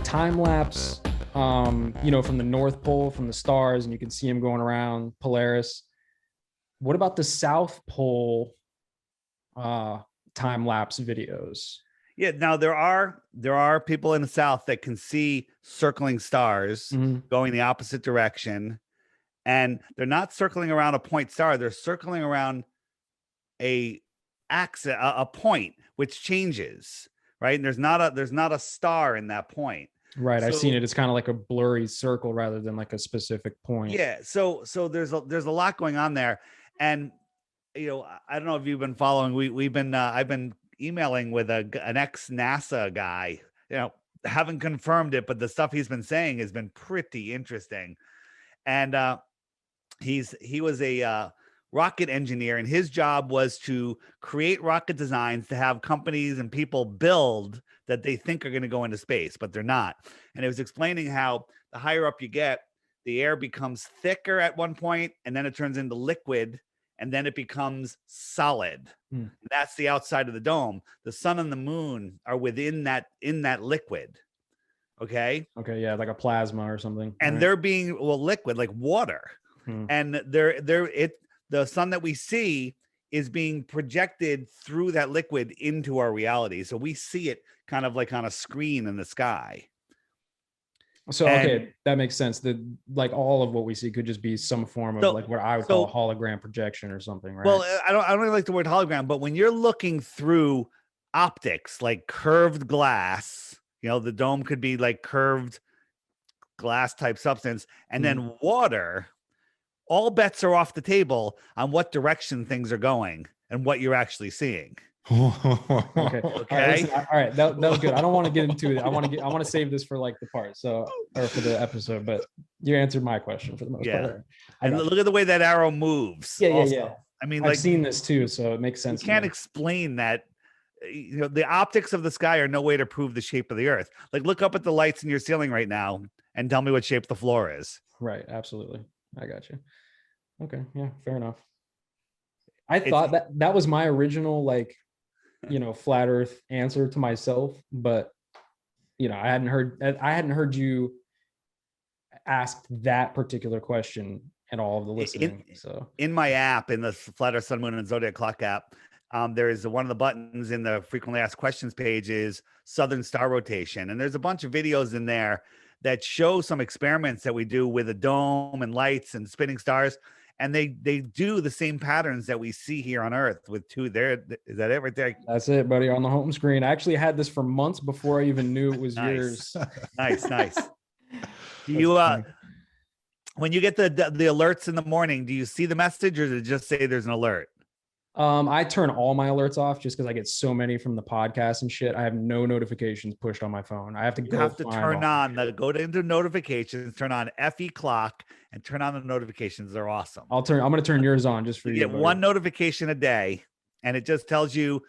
Time lapse, from the North Pole, from the stars, and you can see him going around Polaris. What about the South Pole time lapse videos? Yeah, now there are people in the South that can see circling stars going the opposite direction, and they're not circling around a point star; they're circling around a axis, a point, which changes. Right, and there's not a star in that point. Right, I've seen it. It's kind of like a blurry circle rather than like a specific point. Yeah, so there's a lot going on there, and I don't know if you've been following. We've been I've been emailing with an ex NASA guy. Haven't confirmed it, but the stuff he's been saying has been pretty interesting, and he was a rocket engineer, and his job was to create rocket designs to have companies and people build that they think are going to go into space, but they're not. And it was explaining how the higher up you get, the air becomes thicker at one point, and then it turns into liquid, and then it becomes solid. That's the outside of the dome. The sun and the moon are within that, in that liquid. Okay, yeah, like a plasma or something. And right? They're being liquid, like water. And the sun that we see is being projected through that liquid into our reality. So we see it kind of like on a screen in the sky. So, okay, that makes sense. That like all of what we see could just be some form of like what I would call a hologram projection or something, right? Well, I don't really like the word hologram, but when you're looking through optics, like curved glass, the dome could be like curved glass type substance, and then water, all bets are off the table on what direction things are going and what you're actually seeing. Okay. All right. That was good. I don't want to get into it. I want to save this for like the part. So, or for the episode, but you answered my question for the most part. And look at the way that arrow moves. Yeah. I mean, I've seen this too, so it makes sense. You can't explain that. The optics of the sky are no way to prove the shape of the earth. Like, look up at the lights in your ceiling right now and tell me what shape the floor is. Right. Absolutely. I got you. Okay. Yeah. Fair enough. I thought that was my original, like, flat earth answer to myself, but I hadn't heard you ask that particular question at all of the listening. So in my app, in the Flat Earth, Sun, Moon, and Zodiac Clock app, there is one of the buttons in the frequently asked questions page is Southern Star Rotation. And there's a bunch of videos in there that show some experiments that we do with a dome and lights and spinning stars. And they do the same patterns that we see here on Earth with two there. Is that it right there? That's it, buddy, on the home screen. I actually had this for months before I even knew it was yours. Nice. Do you when you get the alerts in the morning, do you see the message, or does it just say there's an alert? I turn all my alerts off just because I get so many from the podcast and shit. I have no notifications pushed on my phone. I have to go into notifications, turn on FE clock, and turn on the notifications. They're awesome. I'm going to turn yours on just for you. Get one notification a day, and it just tells you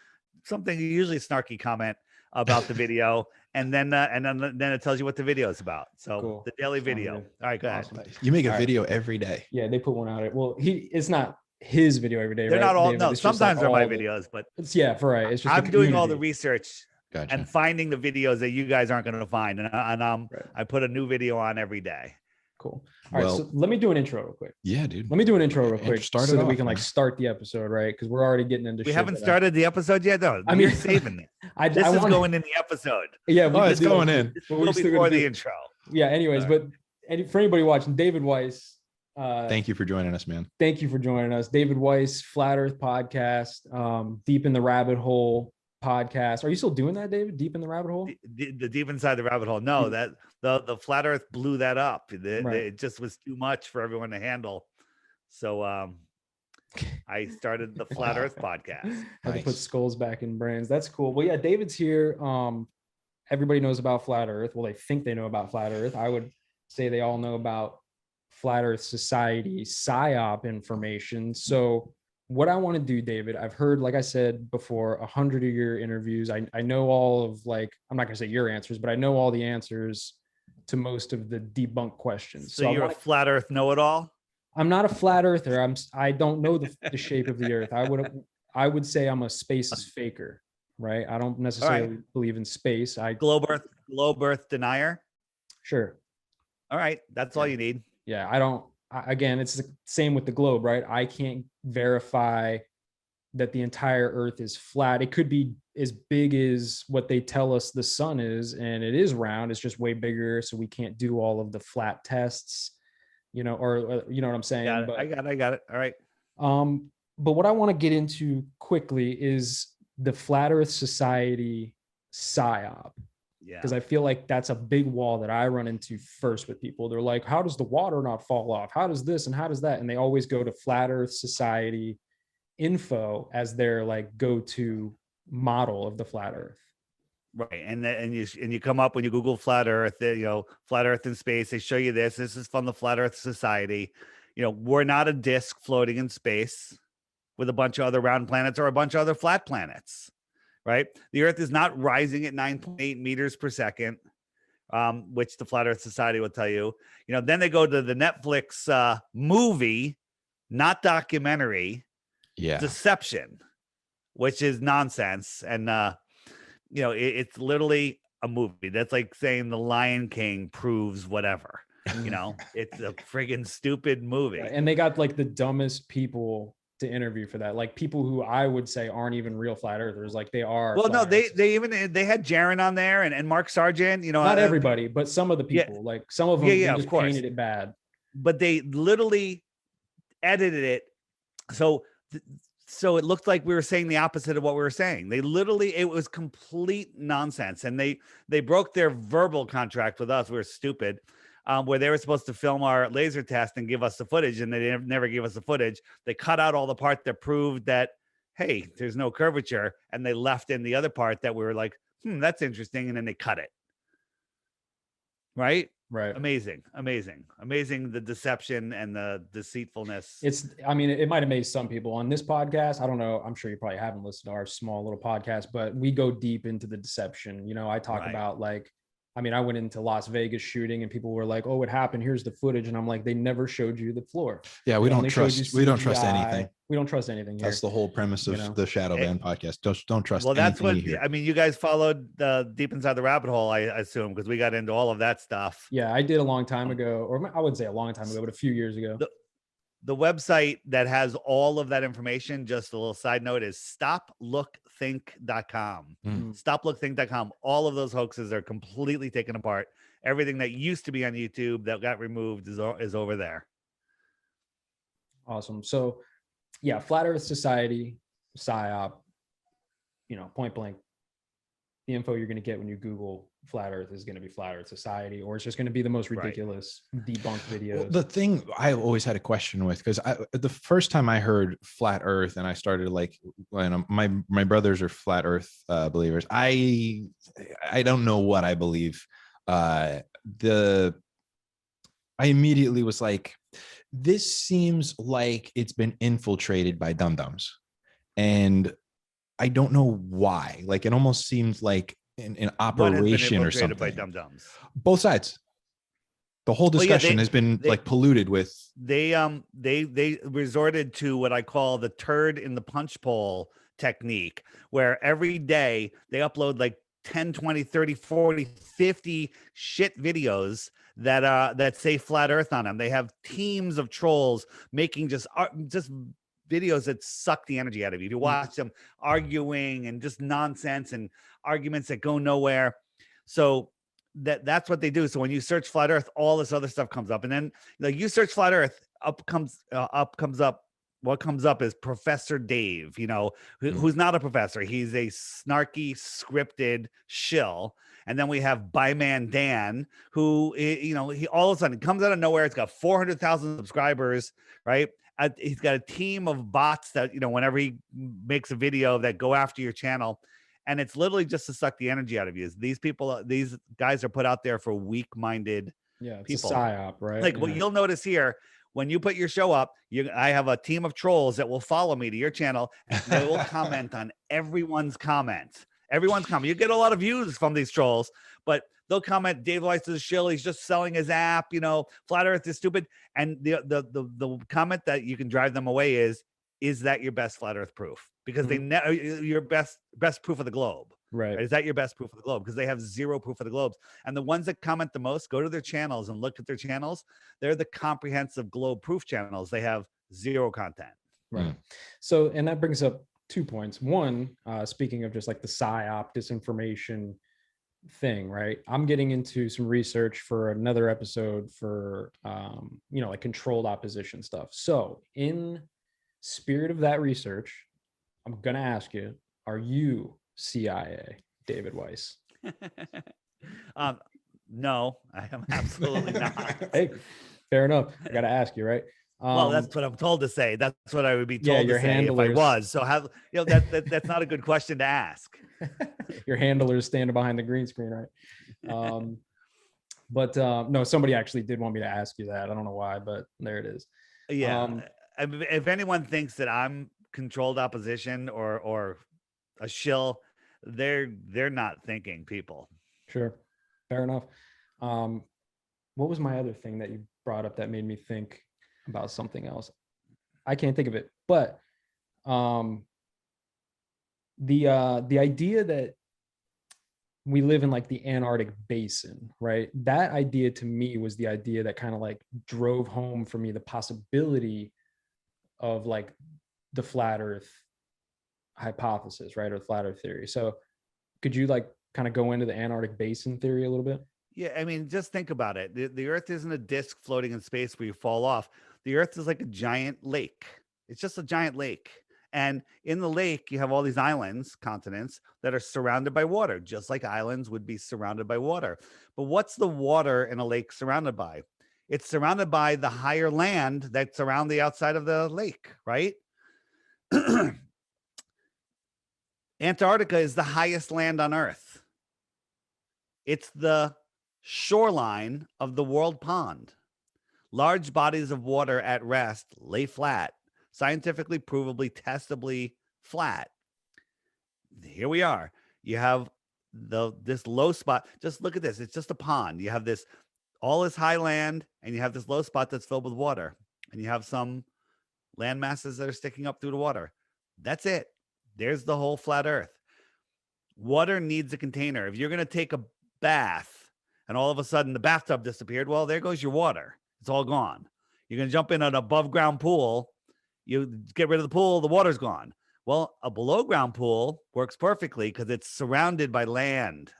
something, usually a snarky comment about the video, and then it tells you what the video is about. So cool. The daily video. All right, go ahead. You make a video every day. Yeah, they put one out. Well, it's not his video every day. They're right, not all. David? No, sometimes they're my videos, but it's right. It's just I'm doing all the research Gotcha. And finding the videos that you guys aren't going to find, and I put a new video on every day. Cool. All right, so let me do an intro real quick. Yeah, dude. Let me do an intro real quick so that we can like start the episode, right? Because we're already getting into. We haven't started the episode yet, though. I mean, you're saving it. This is going in the episode. Yeah, it's going in. Before the intro. Yeah. Anyways, but for anybody watching, David Weiss. Thank you for joining us, man. Thank you for joining us, David Weiss, Flat Earth Podcast, Deep in the Rabbit Hole podcast. Are you still doing that, David? Deep in the Rabbit Hole? The Deep Inside the Rabbit Hole. No, that the Flat Earth blew that up. It just was too much for everyone to handle. So I started the Flat Earth Podcast. Had to put skulls back in brains. That's cool. Well, yeah, David's here. Everybody knows about Flat Earth. Well, they think they know about Flat Earth. I would say they all know about Flat Earth Society Psyop information. So what I want to do, David, I've heard, like I said before, 100 of your interviews. I know all of, like, I'm not gonna say your answers, but I know all the answers to most of the debunk questions. So you're a flat Earth know-it-all. I'm not a flat earther. I don't know the shape of the earth. I would say I'm a space faker, right? I don't necessarily believe in space. Globe Earth denier. Sure. All right, that's all you need. Yeah, I don't. Again, it's the same with the globe, right? I can't verify that the entire earth is flat. It could be as big as what they tell us the sun is, and it is round. It's just way bigger, so we can't do all of the flat tests, or you know what I'm saying? I got it. All right. But what I want to get into quickly is the Flat Earth Society Psyop. Yeah. Because I feel like that's a big wall that I run into first with people. They're like, how does the water not fall off? How does this and how does that? And they always go to Flat Earth Society info as their like go-to model of the flat Earth. Right. And you come up when you Google flat Earth, flat Earth in space, they show you this. This is from the Flat Earth Society. We're not a disk floating in space with a bunch of other round planets or a bunch of other flat planets. Right. The Earth is not rising at 9.8 meters per second, which the Flat Earth Society will tell you. Then they go to the Netflix movie, not documentary, Deception, which is nonsense. And, it's literally a movie. That's like saying The Lion King proves whatever. It's a friggin' stupid movie. And they got like the dumbest people to interview for that, like people who I would say aren't even real flat earthers, like they are. Well, no, they had Jaron on there and Mark Sargent. Not everybody, but some of the people, like some of them, they just painted it bad. But they literally edited it so it looked like we were saying the opposite of what we were saying. It was complete nonsense, and they broke their verbal contract with us. We were stupid. Where they were supposed to film our laser test and give us the footage, and they never gave us the footage. They cut out all the part that proved that, hey, there's no curvature, and they left in the other part that we were like, that's interesting, and then they cut it. Right? Amazing the deception and the deceitfulness. It might amaze some people on this podcast. I don't know, I'm sure you probably haven't listened to our small little podcast, but we go deep into the deception. I talk about like, I went into Las Vegas shooting and people were like, oh, what happened? Here's the footage. And I'm like, they never showed you the floor. Yeah, we don't trust anything. We don't trust anything here. That's the whole premise of the Shadow Band podcast. Don't trust anything. Well, that's what here. you guys followed Deep Inside the Rabbit Hole, I assume, because we got into all of that stuff. Yeah, I did a long time ago, or I wouldn't say a long time ago, but a few years ago. The website that has all of that information, just a little side note, is stoplookthink.com. Stoplookthink.com. All of those hoaxes are completely taken apart. Everything that used to be on YouTube that got removed is over there. Awesome. So, yeah, Flat Earth Society, Psyop, point blank, the info you're going to get when you Google Flat Earth is going to be Flat Earth Society, or it's just going to be the most ridiculous debunked videos. Well, the thing I always had a question with, because the first time I heard Flat Earth and I started like, my brothers are Flat Earth believers. I don't know what I believe. I immediately was like, this seems like it's been infiltrated by dum-dums, and I don't know why. Like, it almost seems like an operation or something. By dum-dums. Both sides. The whole discussion has been like polluted with. They resorted to what I call the turd in the punch bowl technique, where every day they upload like 10, 20, 30, 40, 50 shit videos that say flat earth on them. They have teams of trolls making just videos that suck the energy out of you. You watch them arguing and just nonsense and arguments that go nowhere. So that's what they do. So when you search flat earth, all this other stuff comes up, and then like you search flat earth, what comes up is Professor Dave, who's not a professor. He's a snarky, scripted shill. And then we have Byman Dan, who, he all of a sudden comes out of nowhere. It's got 400,000 subscribers, right? He's got a team of bots that, whenever he makes a video that go after your channel, and it's literally just to suck the energy out of you. These guys are put out there for weak-minded people. It's a psyop, right? Like what you'll notice here, when you put your show up, I have a team of trolls that will follow me to your channel, and they will comment on everyone's comments. Everyone's comment. You get a lot of views from these trolls, but they'll comment, Dave Weiss is shill. He's just selling his app. You know, flat Earth is stupid. And the comment that you can drive them away is that your best flat Earth proof? Because your best proof of the globe. Right. Is that your best proof of the globe? Because they have zero proof of the globes. And the ones that comment the most, go to their channels and look at their channels. They're the comprehensive globe proof channels. They have zero content. Right. So, and that brings up 2 points. One, speaking of just like the Psyop disinformation thing, right? I'm getting into some research for another episode for, you know, like controlled opposition stuff. So in spirit of that research, I'm going to ask you, are you CIA, David Weiss? No, I am absolutely not. Hey, fair enough. I got to ask you, right? Well, that's what I'm told to say. That's what I would be told your to say if I handlers. was. So have that's not a good question to ask. Your handler's standing behind the green screen, right? But no, somebody actually did want me to ask you that. I don't know why, but there it is. Yeah. If anyone thinks that I'm controlled opposition or a shill, they're not thinking, people. Sure. Fair enough. What was my other thing that you brought up that made me think about something else? I can't think of it, but the idea that we live in like the Antarctic Basin, right? That idea to me was the idea that kind of like drove home for me the possibility of like the flat Earth hypothesis, right? Or the flat Earth theory. So could you like kind of go into the Antarctic Basin theory a little bit? Yeah, I mean, just think about it. The Earth isn't a disk floating in space where you fall off. The Earth is like a giant lake. It's just a giant lake. And in the lake, you have all these islands, continents that are surrounded by water, just like islands would be surrounded by water. But what's the water in a lake surrounded by? It's surrounded by the higher land that's around the outside of the lake, right? Antarctica is the highest land on Earth. It's the shoreline of the world pond. Large bodies of water at rest lay flat, scientifically, provably, testably flat. Here we are. You have this low spot. Just look at this. It's just a pond. You have this all this high land, and you have this low spot that's filled with water, and you have some land masses that are sticking up through the water. That's it. There's the whole flat Earth. Water needs a container. If you're going to take a bath and all of a sudden the bathtub disappeared, well, there goes your water. It's all gone. You're going to jump in an above ground pool. You get rid of the pool, the water's gone. Well, a below ground pool works perfectly because it's surrounded by land.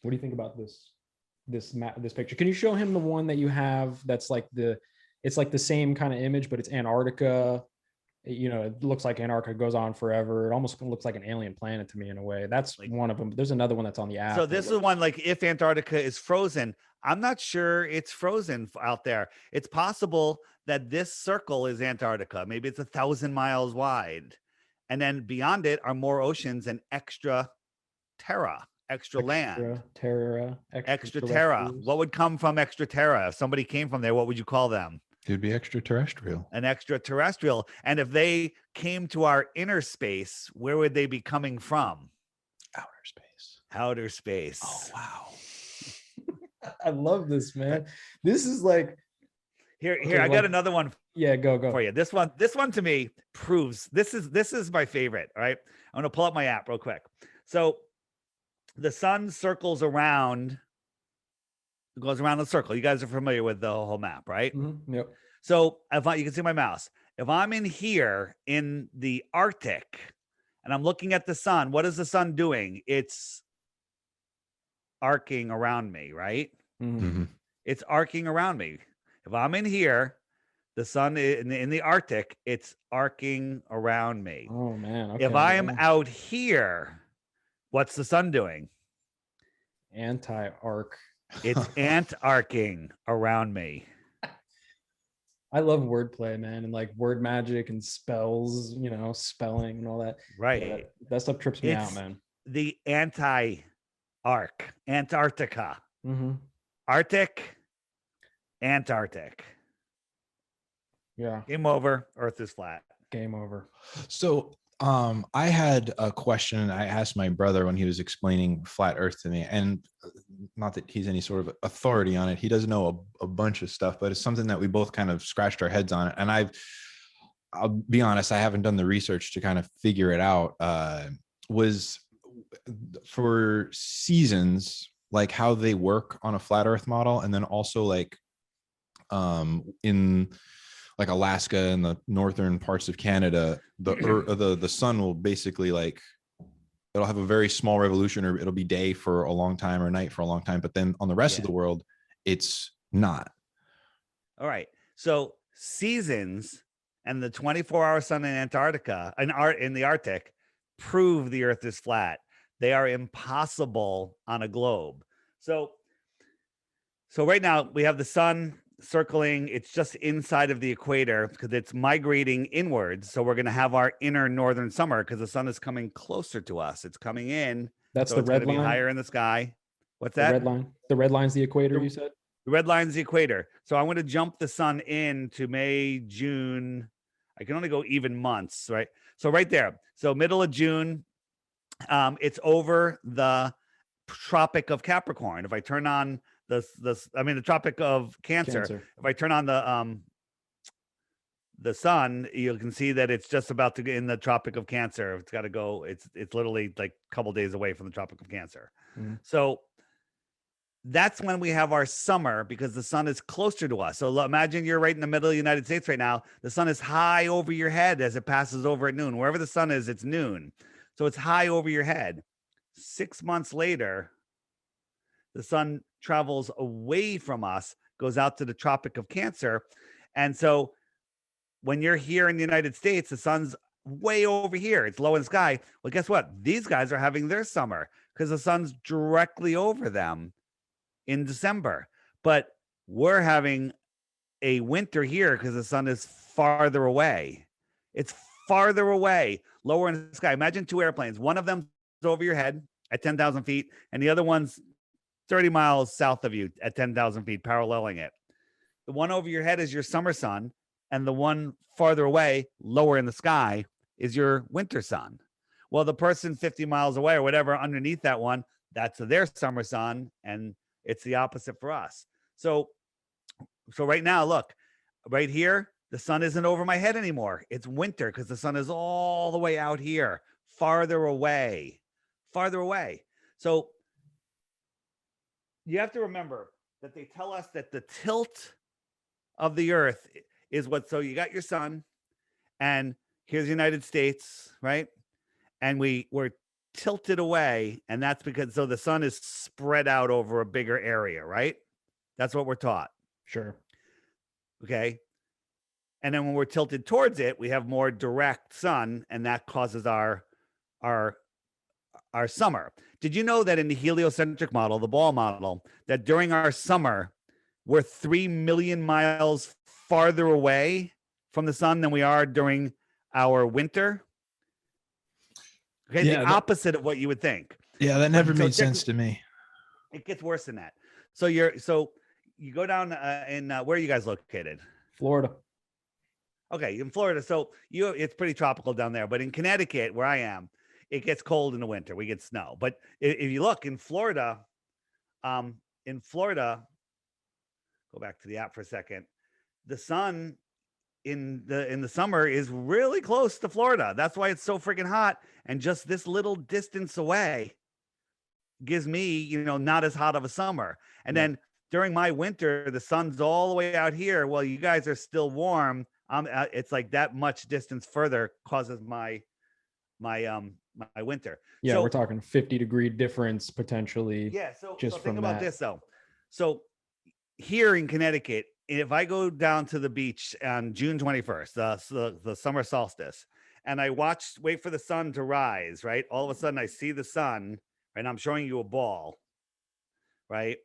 What do you think about this picture? Can you show him the one that you have that's like it's like the same kind of image, but it's Antarctica. You know, it looks like Antarctica goes on forever. It almost looks like an alien planet to me in a way. That's like one of them. There's another one that's on the app. So this is one like if Antarctica is frozen. I'm not sure it's frozen out there. It's possible that this circle is Antarctica. Maybe it's 1,000 miles wide. And then beyond it are more oceans and extra terra, extra land. Extra terra. What would come from extra terra? If somebody came from there, what would you call them? It'd be extraterrestrial. An extraterrestrial. And if they came to our inner space, where would they be coming from? Outer space. Outer space. Oh, wow. I love this, man. This is like here. I got another one. Yeah, go for you. This one to me proves this is my favorite. All right. I'm gonna pull up my app real quick. So the sun circles around. It goes around the circle. You guys are familiar with the whole map, right? Mm-hmm. Yep. So you can see my mouse. If I'm in here in the Arctic and I'm looking at the sun, what is the sun doing? It's arcing around me, right? Mm-hmm. It's arcing around me. If I'm in here, the sun in the Arctic, it's arcing around me. Oh man. Okay, if I am out here, what's the sun doing? Anti-arc. It's ant-arcing around me. I love wordplay, man, and like word magic and spells, you know, spelling and all that. Right. Yeah, that stuff trips me out, man. The anti-arc, Antarctica. Mm-hmm. Arctic, Antarctic. Yeah. Game over. Earth is flat. Game over. So I had a question I asked my brother when he was explaining flat earth to me, and not that he's any sort of authority on it. He doesn't know a bunch of stuff, but it's something that we both kind of scratched our heads on. And I'll be honest, I haven't done the research to kind of figure it out. Was for seasons, like how they work on a flat earth model, and then also like in like Alaska and the northern parts of Canada, the sun will basically like, it'll have a very small revolution, or it'll be day for a long time or night for a long time. But then on the rest of the world, it's not. All right. So seasons and the 24-hour sun in Antarctica and in the Arctic prove the Earth is flat. They are impossible on a globe. So right now we have the sun circling. It's just inside of the equator because it's migrating inwards. So we're going to have our inner northern summer because the sun is coming closer to us. It's coming in. That's so the it's red going to be line. higher in the sky. What's The that? red line. The red line's the equator, you said? The red line's the equator. So I'm going to jump the sun into May, June. I can only go even months, right? So right there. So middle of June, it's over the Tropic of Capricorn. If I turn on the Tropic of Cancer. If I turn on the sun, you can see that it's just about to get in the Tropic of Cancer. It's got to go. It's literally like a couple days away from the Tropic of Cancer. Mm-hmm. So that's when we have our summer because the sun is closer to us. So imagine you're right in the middle of the United States right now. The sun is high over your head as it passes over at noon. Wherever the sun is, it's noon. So it's high over your head. 6 months later, the sun travels away from us, goes out to the Tropic of Cancer. And so when you're here in the United States, the sun's way over here. It's low in the sky. Well, guess what? These guys are having their summer because the sun's directly over them in December. But we're having a winter here because the sun is farther away. It's farther away, lower in the sky. Imagine two airplanes. One of them's over your head at 10,000 feet, and the other one's 30 miles south of you at 10,000 feet, paralleling it. The one over your head is your summer sun, and the one farther away, lower in the sky, is your winter sun. Well, the person 50 miles away or whatever underneath that one, that's their summer sun, and it's the opposite for us. So right now, look, right here, the sun isn't over my head anymore. It's winter because the sun is all the way out here, farther away. So you have to remember that they tell us that the tilt of the earth is what, so you got your sun and here's the United States, right? And we're tilted away, and that's because, so the sun is spread out over a bigger area, right? That's what we're taught. Sure. Okay. And then when we're tilted towards it, we have more direct sun, and that causes our summer. Did you know that in the heliocentric model, the ball model, that during our summer, we're 3 million miles farther away from the sun than we are during our winter? Okay, yeah, the opposite of what you would think. Yeah, that never made sense to me. It gets worse than that. So you go down in where are you guys located? Florida. Okay, in Florida. So it's pretty tropical down there. But in Connecticut, where I am, it gets cold in the winter. We get snow. But if you look in Florida, go back to the app for a second. The sun in the summer is really close to Florida. That's why it's so freaking hot. And just this little distance away gives me, not as hot of a summer. And then during my winter, the sun's all the way out here. Well, you guys are still warm. It's like that much distance further causes my winter. Yeah, so we're talking 50-degree difference potentially. Yeah. So think about this though. So here in Connecticut, if I go down to the beach on June 21st, the summer solstice, and I wait for the sun to rise, right? All of a sudden I see the sun, and I'm showing you a ball, right?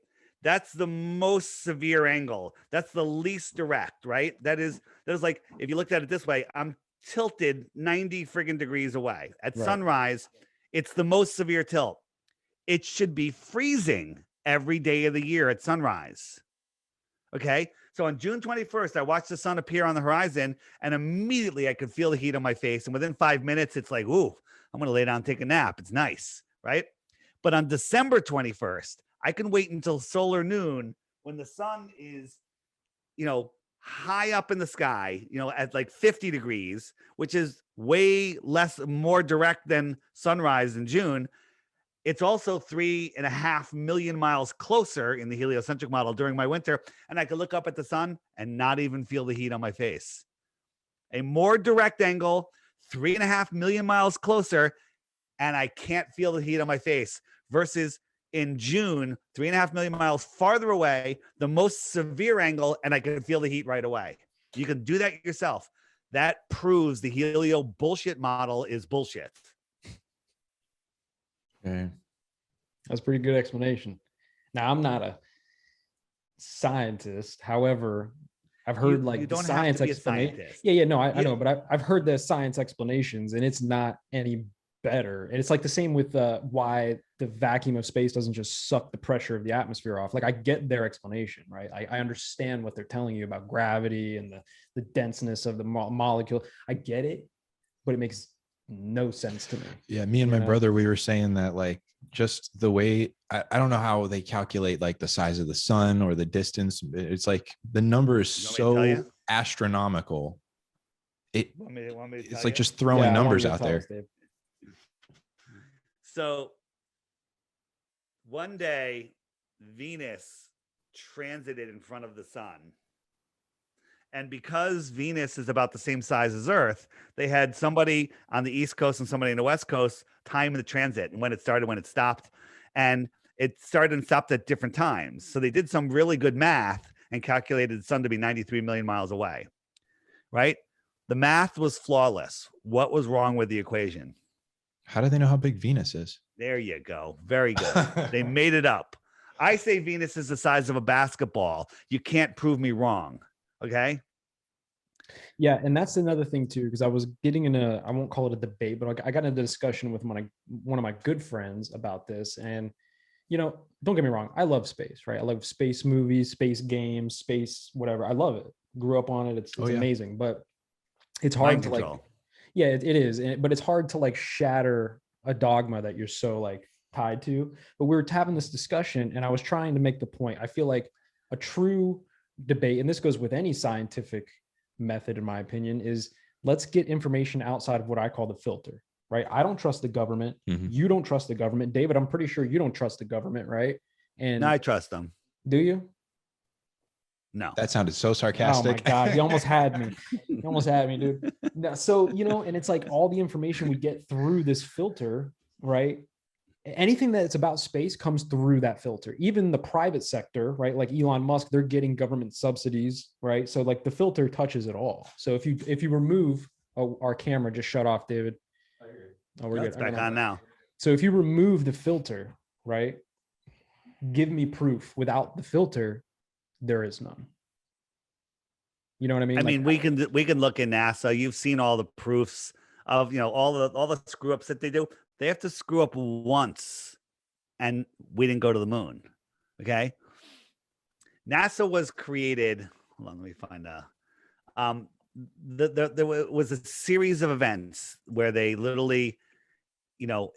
That's the most severe angle. That's the least direct, right? That is like, if you looked at it this way, I'm tilted 90 friggin' degrees away. At sunrise, it's the most severe tilt. It should be freezing every day of the year at sunrise. Okay. So on June 21st, I watched the sun appear on the horizon, and immediately I could feel the heat on my face. And within 5 minutes, it's like, ooh, I'm going to lay down and take a nap. It's nice. Right. But on December 21st, I can wait until solar noon when the sun is, high up in the sky, at like 50 degrees, which is way more direct than sunrise in June. It's also 3.5 million miles closer in the heliocentric model during my winter. And I could look up at the sun and not even feel the heat on my face. A more direct angle, 3.5 million miles closer, and I can't feel the heat on my face, versus in June, 3.5 million miles farther away, the most severe angle, and I can feel the heat right away. You can do that yourself. That proves the helio bullshit model is bullshit. Okay. That's a pretty good explanation. Now, I'm not a scientist. However, I've heard You the don't have science to be a explanation. scientist. Yeah, no, I know, but I've heard the science explanations, and it's not any better. And it's like the same with why the vacuum of space doesn't just suck the pressure of the atmosphere off. Like, I get their explanation, right? I understand what they're telling you about gravity and the denseness of the molecule. I get it, but it makes no sense to me. Yeah, me and my brother, we were saying that, like, just the way I don't know how they calculate like the size of the sun or the distance. It's like the number is so astronomical. It's like just throwing numbers out there. So one day Venus transited in front of the sun. And because Venus is about the same size as Earth, they had somebody on the East Coast and somebody on the West Coast time the transit and when it started, when it stopped. And it started and stopped at different times. So they did some really good math and calculated the sun to be 93 million miles away, right? The math was flawless. What was wrong with the equation? How do they know how big Venus is? There you go. Very good. They made it up. I say Venus is the size of a basketball. You can't prove me wrong. Okay. Yeah, and that's another thing too, because I was getting in I won't call it a debate, but I got into a discussion with one of my good friends about this. And, don't get me wrong, I love space, right? I love space movies, space games, space, whatever. I love it. Grew up on it. It's amazing, but it's hard to like, yeah, it is. But it's hard to like shatter a dogma that you're so like tied to. But we were having this discussion and I was trying to make the point. I feel like a true debate, and this goes with any scientific method, in my opinion, is let's get information outside of what I call the filter, right? I don't trust the government. Mm-hmm. You don't trust the government. David, I'm pretty sure you don't trust the government, right? And no, I trust them. Do you? No. That sounded so sarcastic. Oh my God, he almost had me. He almost had me, dude. No, so, and it's like all the information we get through this filter, right? Anything that's about space comes through that filter. Even the private sector, right? Like Elon Musk, they're getting government subsidies, right? So like the filter touches it all. So if you remove, our camera just shut off, David. Oh, we're good. It's back on now. So if you remove the filter, right? Give me proof. Without the filter, there is none. You know what I mean? I mean, we can look in NASA. You've seen all the proofs of, all the screw ups that they do. They have to screw up once, and we didn't go to the moon. Okay. NASA was created. Hold on, let me find there was a series of events where they literally,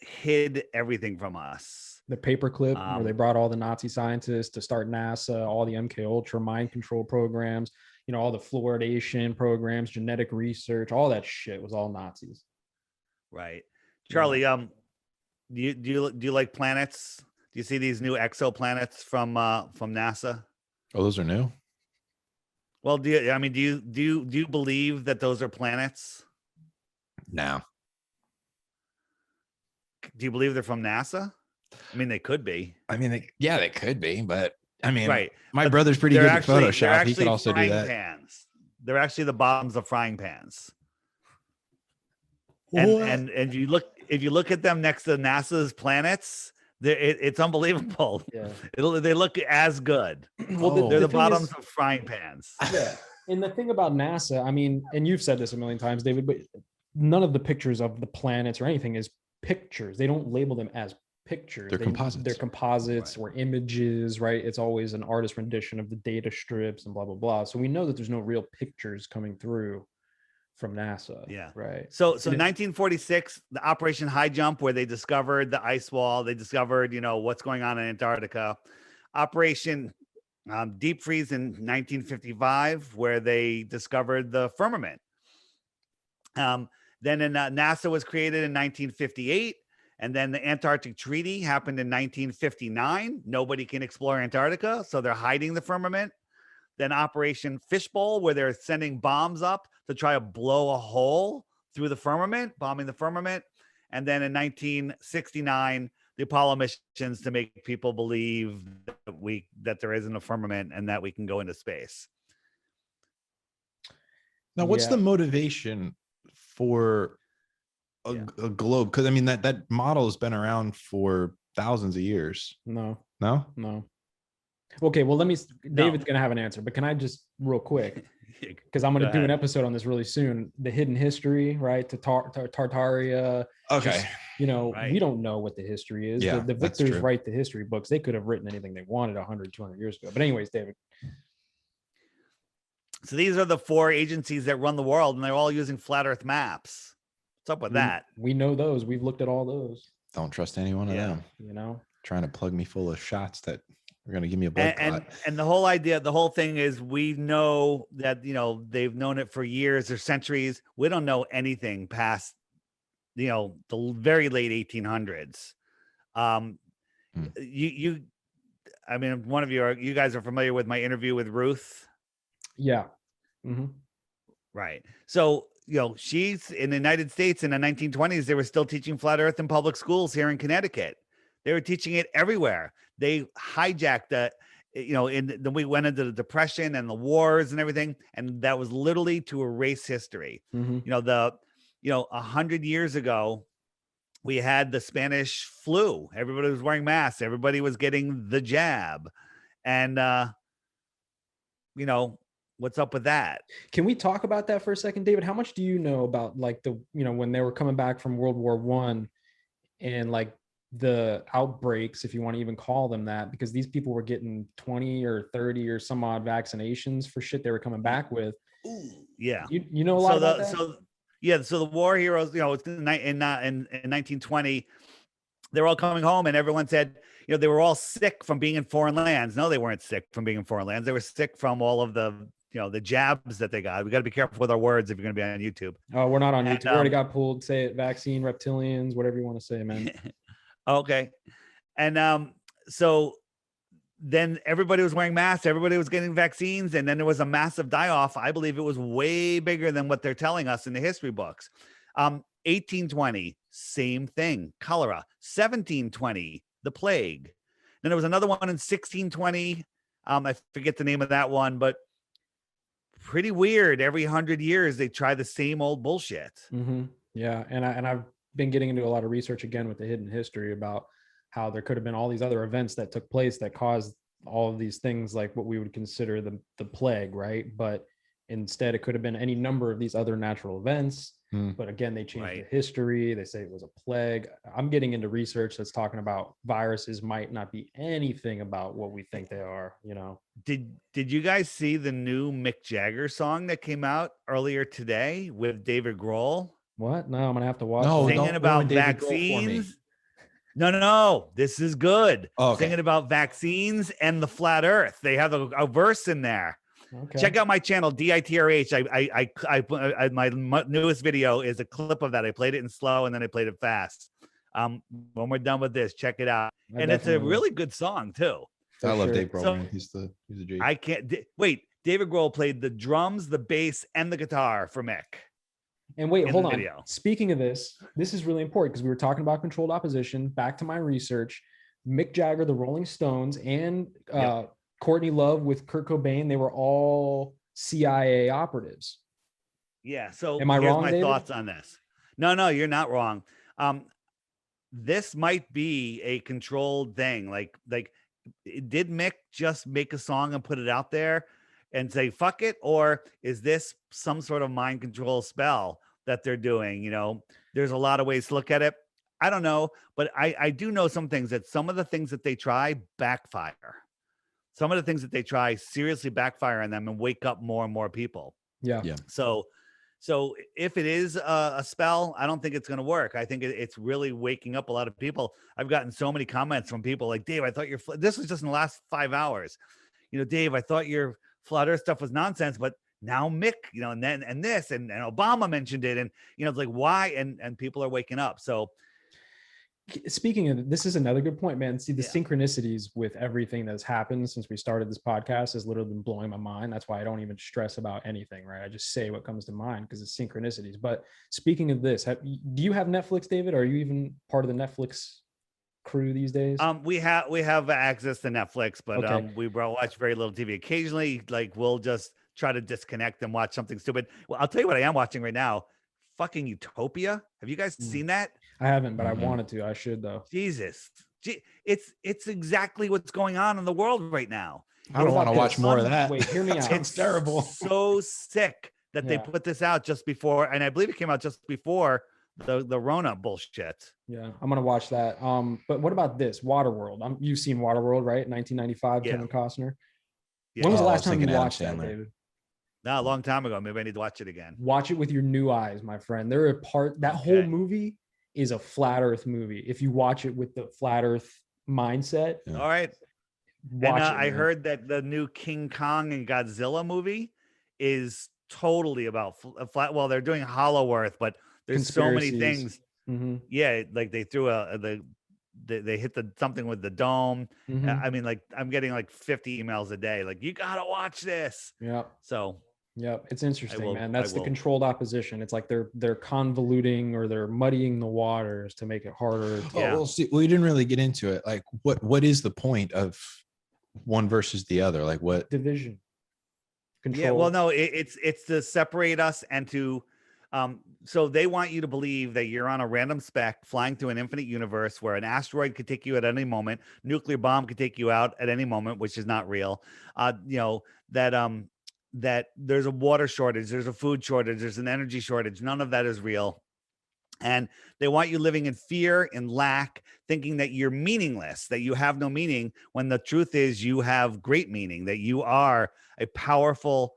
hid everything from us. The paperclip, where they brought all the Nazi scientists to start NASA, all the MK Ultra mind control programs, all the fluoridation programs, genetic research, all that shit was all Nazis. Right. Charlie, do you like planets? Do you see these new exoplanets from NASA? Oh, those are new? Well, do you believe that those are planets? No. Do you believe they're from NASA? I mean, they could be. I mean, they could be, but I mean, right. My brother's pretty good at Photoshop. He could also do that. Pans. They're actually the bottoms of frying pans. And if you look at them next to NASA's planets, it's unbelievable. Yeah. They look as good. Well, they're the bottoms of frying pans. Yeah. And the thing about NASA, I mean, and you've said this a million times, David, but none of the pictures of the planets or anything is pictures. They don't label them as pictures. They're composites. They're composites or images, right? It's always an artist rendition of the data strips and blah, blah, blah. So we know that there's no real pictures coming through from NASA. Yeah. Right. So 1946, the Operation High Jump, where they discovered the ice wall, they discovered, what's going on in Antarctica. Operation Deep Freeze in 1955, where they discovered the firmament. Then NASA was created in 1958. And then the Antarctic Treaty happened in 1959. Nobody can explore Antarctica, so they're hiding the firmament. Then Operation Fishbowl, where they're sending bombs up to try to blow a hole through the firmament, bombing the firmament. And then in 1969, the Apollo missions to make people believe that there isn't a firmament and that we can go into space. Now, what's the motivation for a globe? Because I mean, that model has been around for thousands of years. No. Okay, well, David's gonna have an answer, but can I just real quick, because I'm gonna do an episode on this really soon, the hidden history, right? To Tartaria. Okay. Right. We don't know what the history is. Yeah, the victors write the history books. They could have written anything they wanted 100, 200 years ago. But anyways, David. So these are the 4 agencies that run the world, and they're all using flat Earth maps. What's up with that? We know those. We've looked at all those. Don't trust any one of them. Trying to plug me full of shots that are going to give me a blood clot. And the whole idea, the whole thing is, we know that, they've known it for years or centuries. We don't know anything past, the very late 1800s. I mean, one of you guys are familiar with my interview with Ruth. Yeah. Mm-hmm. Right. So, she's in the United States in the 1920s. They were still teaching flat Earth in public schools here in Connecticut. They were teaching it everywhere. They hijacked that, then we went into the Depression and the wars and everything. And that was literally to erase history. Mm-hmm. 100 years ago, we had the Spanish flu. Everybody was wearing masks. Everybody was getting the jab. And, what's up with that? Can we talk about that for a second, David? How much do you know about when they were coming back from World War I and the outbreaks, if you want to even call them that, because these people were getting 20 or 30 or some odd vaccinations for shit they were coming back with. Ooh, yeah. You know a lot about that? So the war heroes, it's in 1920, they're all coming home and everyone said, they were all sick from being in foreign lands. No, they weren't sick from being in foreign lands. They were sick from all of the jabs that they got. We got to be careful with our words if you're going to be on YouTube. Oh, we're not on YouTube. We already got pulled. Say it, vaccine, reptilians, whatever you want to say, man. Okay. And so then everybody was wearing masks. Everybody was getting vaccines. And then there was a massive die-off. I believe it was way bigger than what they're telling us in the history books. 1820, same thing, cholera. 1720, the plague. Then there was another one in 1620. I forget the name of that one, but pretty weird. Every 100 years, they try the same old bullshit. Mm-hmm. Yeah. And I've been getting into a lot of research again with the hidden history about how there could have been all these other events that took place that caused all of these things, like what we would consider the plague, right? But instead, it could have been any number of these other natural events. But again, they changed the history. They say it was a plague. I'm getting into research that's talking about viruses might not be anything about what we think they are, Did you guys see the new Mick Jagger song that came out earlier today with David Grohl? What? No, I'm going to have to watch. No, singing about vaccines. No. This is good. Oh, okay. Singing about vaccines and the flat Earth. They have a verse in there. Okay. Check out my channel, DITRH. I my newest video is a clip of that. I played it in slow and then I played it fast. When we're done with this, check it out. And it's a really good song too. I love Dave Grohl. So, he's a G. I can't wait. David Grohl played the drums, the bass, and the guitar for Mick. And wait, hold on. Speaking of this is really important because we were talking about controlled opposition. Back to my research, Mick Jagger, the Rolling Stones, and Courtney Love with Kurt Cobain, they were all CIA operatives. Yeah. So am I wrong, my David? Thoughts on this. No, you're not wrong. This might be a controlled thing. Like, did Mick just make a song and put it out there and say, fuck it? Or is this some sort of mind control spell that they're doing? There's a lot of ways to look at it. I don't know, but I do know some things, that some of the things that they try backfire. Some of the things that they try seriously backfire on them and wake up more and more people. Yeah. Yeah. So if it is a spell, I don't think it's going to work. I think it's really waking up a lot of people. I've gotten so many comments from people like, Dave, I thought this was just in the last 5 hours. Dave, I thought your flat earth stuff was nonsense, but now Mick, and this, and Obama mentioned it. And, it's like, why? And people are waking up. So Speaking of, this is another good point, man. See, the Yeah. synchronicities with everything that's happened since we started this podcast has literally been blowing my mind. That's why I don't even stress about anything, right? I just say what comes to mind because it's synchronicities. But speaking of this, do you have Netflix, David? Are you even part of the Netflix crew these days? we have access to Netflix, but Okay. we watch very little TV. Occasionally, like, we'll just try to disconnect and watch something stupid. Well, I'll tell you what I am watching right now. Fucking Utopia. Have you guys seen that? I haven't, but I Mhm. wanted to. I should though. Jesus. It's exactly what's going on in the world right now. I don't What want to about watch this? more of that. Wait, hear me That out. sounds terrible. So sick that they Yeah. put this out just before, and I believe it came out just before the Rona bullshit. Yeah, I'm gonna watch that. But what about this Waterworld? You've seen Waterworld, right? 1995, Yeah. Kevin Costner. Yeah. When was the Oh, I last was time you thinking Adam watched that, Sandler. David? No, a long time ago. Maybe I need to watch it again. Watch it with your new eyes, my friend. That whole Okay. movie is a flat Earth movie. If you watch it with the flat Earth mindset, Yeah. All right. watch it. I man. heard that the new King Kong and Godzilla movie is totally about flat. Well, they're doing Hollow Earth, but there's so many Conspiracies. things. Mhm, Yeah, like they threw they hit something with the dome. mhm. I mean, like, I'm getting like 50 emails a day. Like, you gotta watch this. Yep. So Yep. It's interesting, will- man. I That's the will. controlled opposition. It's like they're convoluting or they're muddying the waters to make it harder. Oh, Yeah. well, see, we didn't really get into it. Like, what is the point of one versus the other? Like, what? Division. Control. Yeah, well, no, it's to separate us and to so they want you to believe that you're on a random speck flying through an infinite universe where an asteroid could take you at any moment, nuclear bomb could take you out at any moment, which is not real. That there's a water shortage, there's a food shortage, there's an energy shortage. None of that is real. And they want you living in fear, in lack, thinking that you're meaningless, that you have no meaning, when the truth is you have great meaning, that you are a powerful,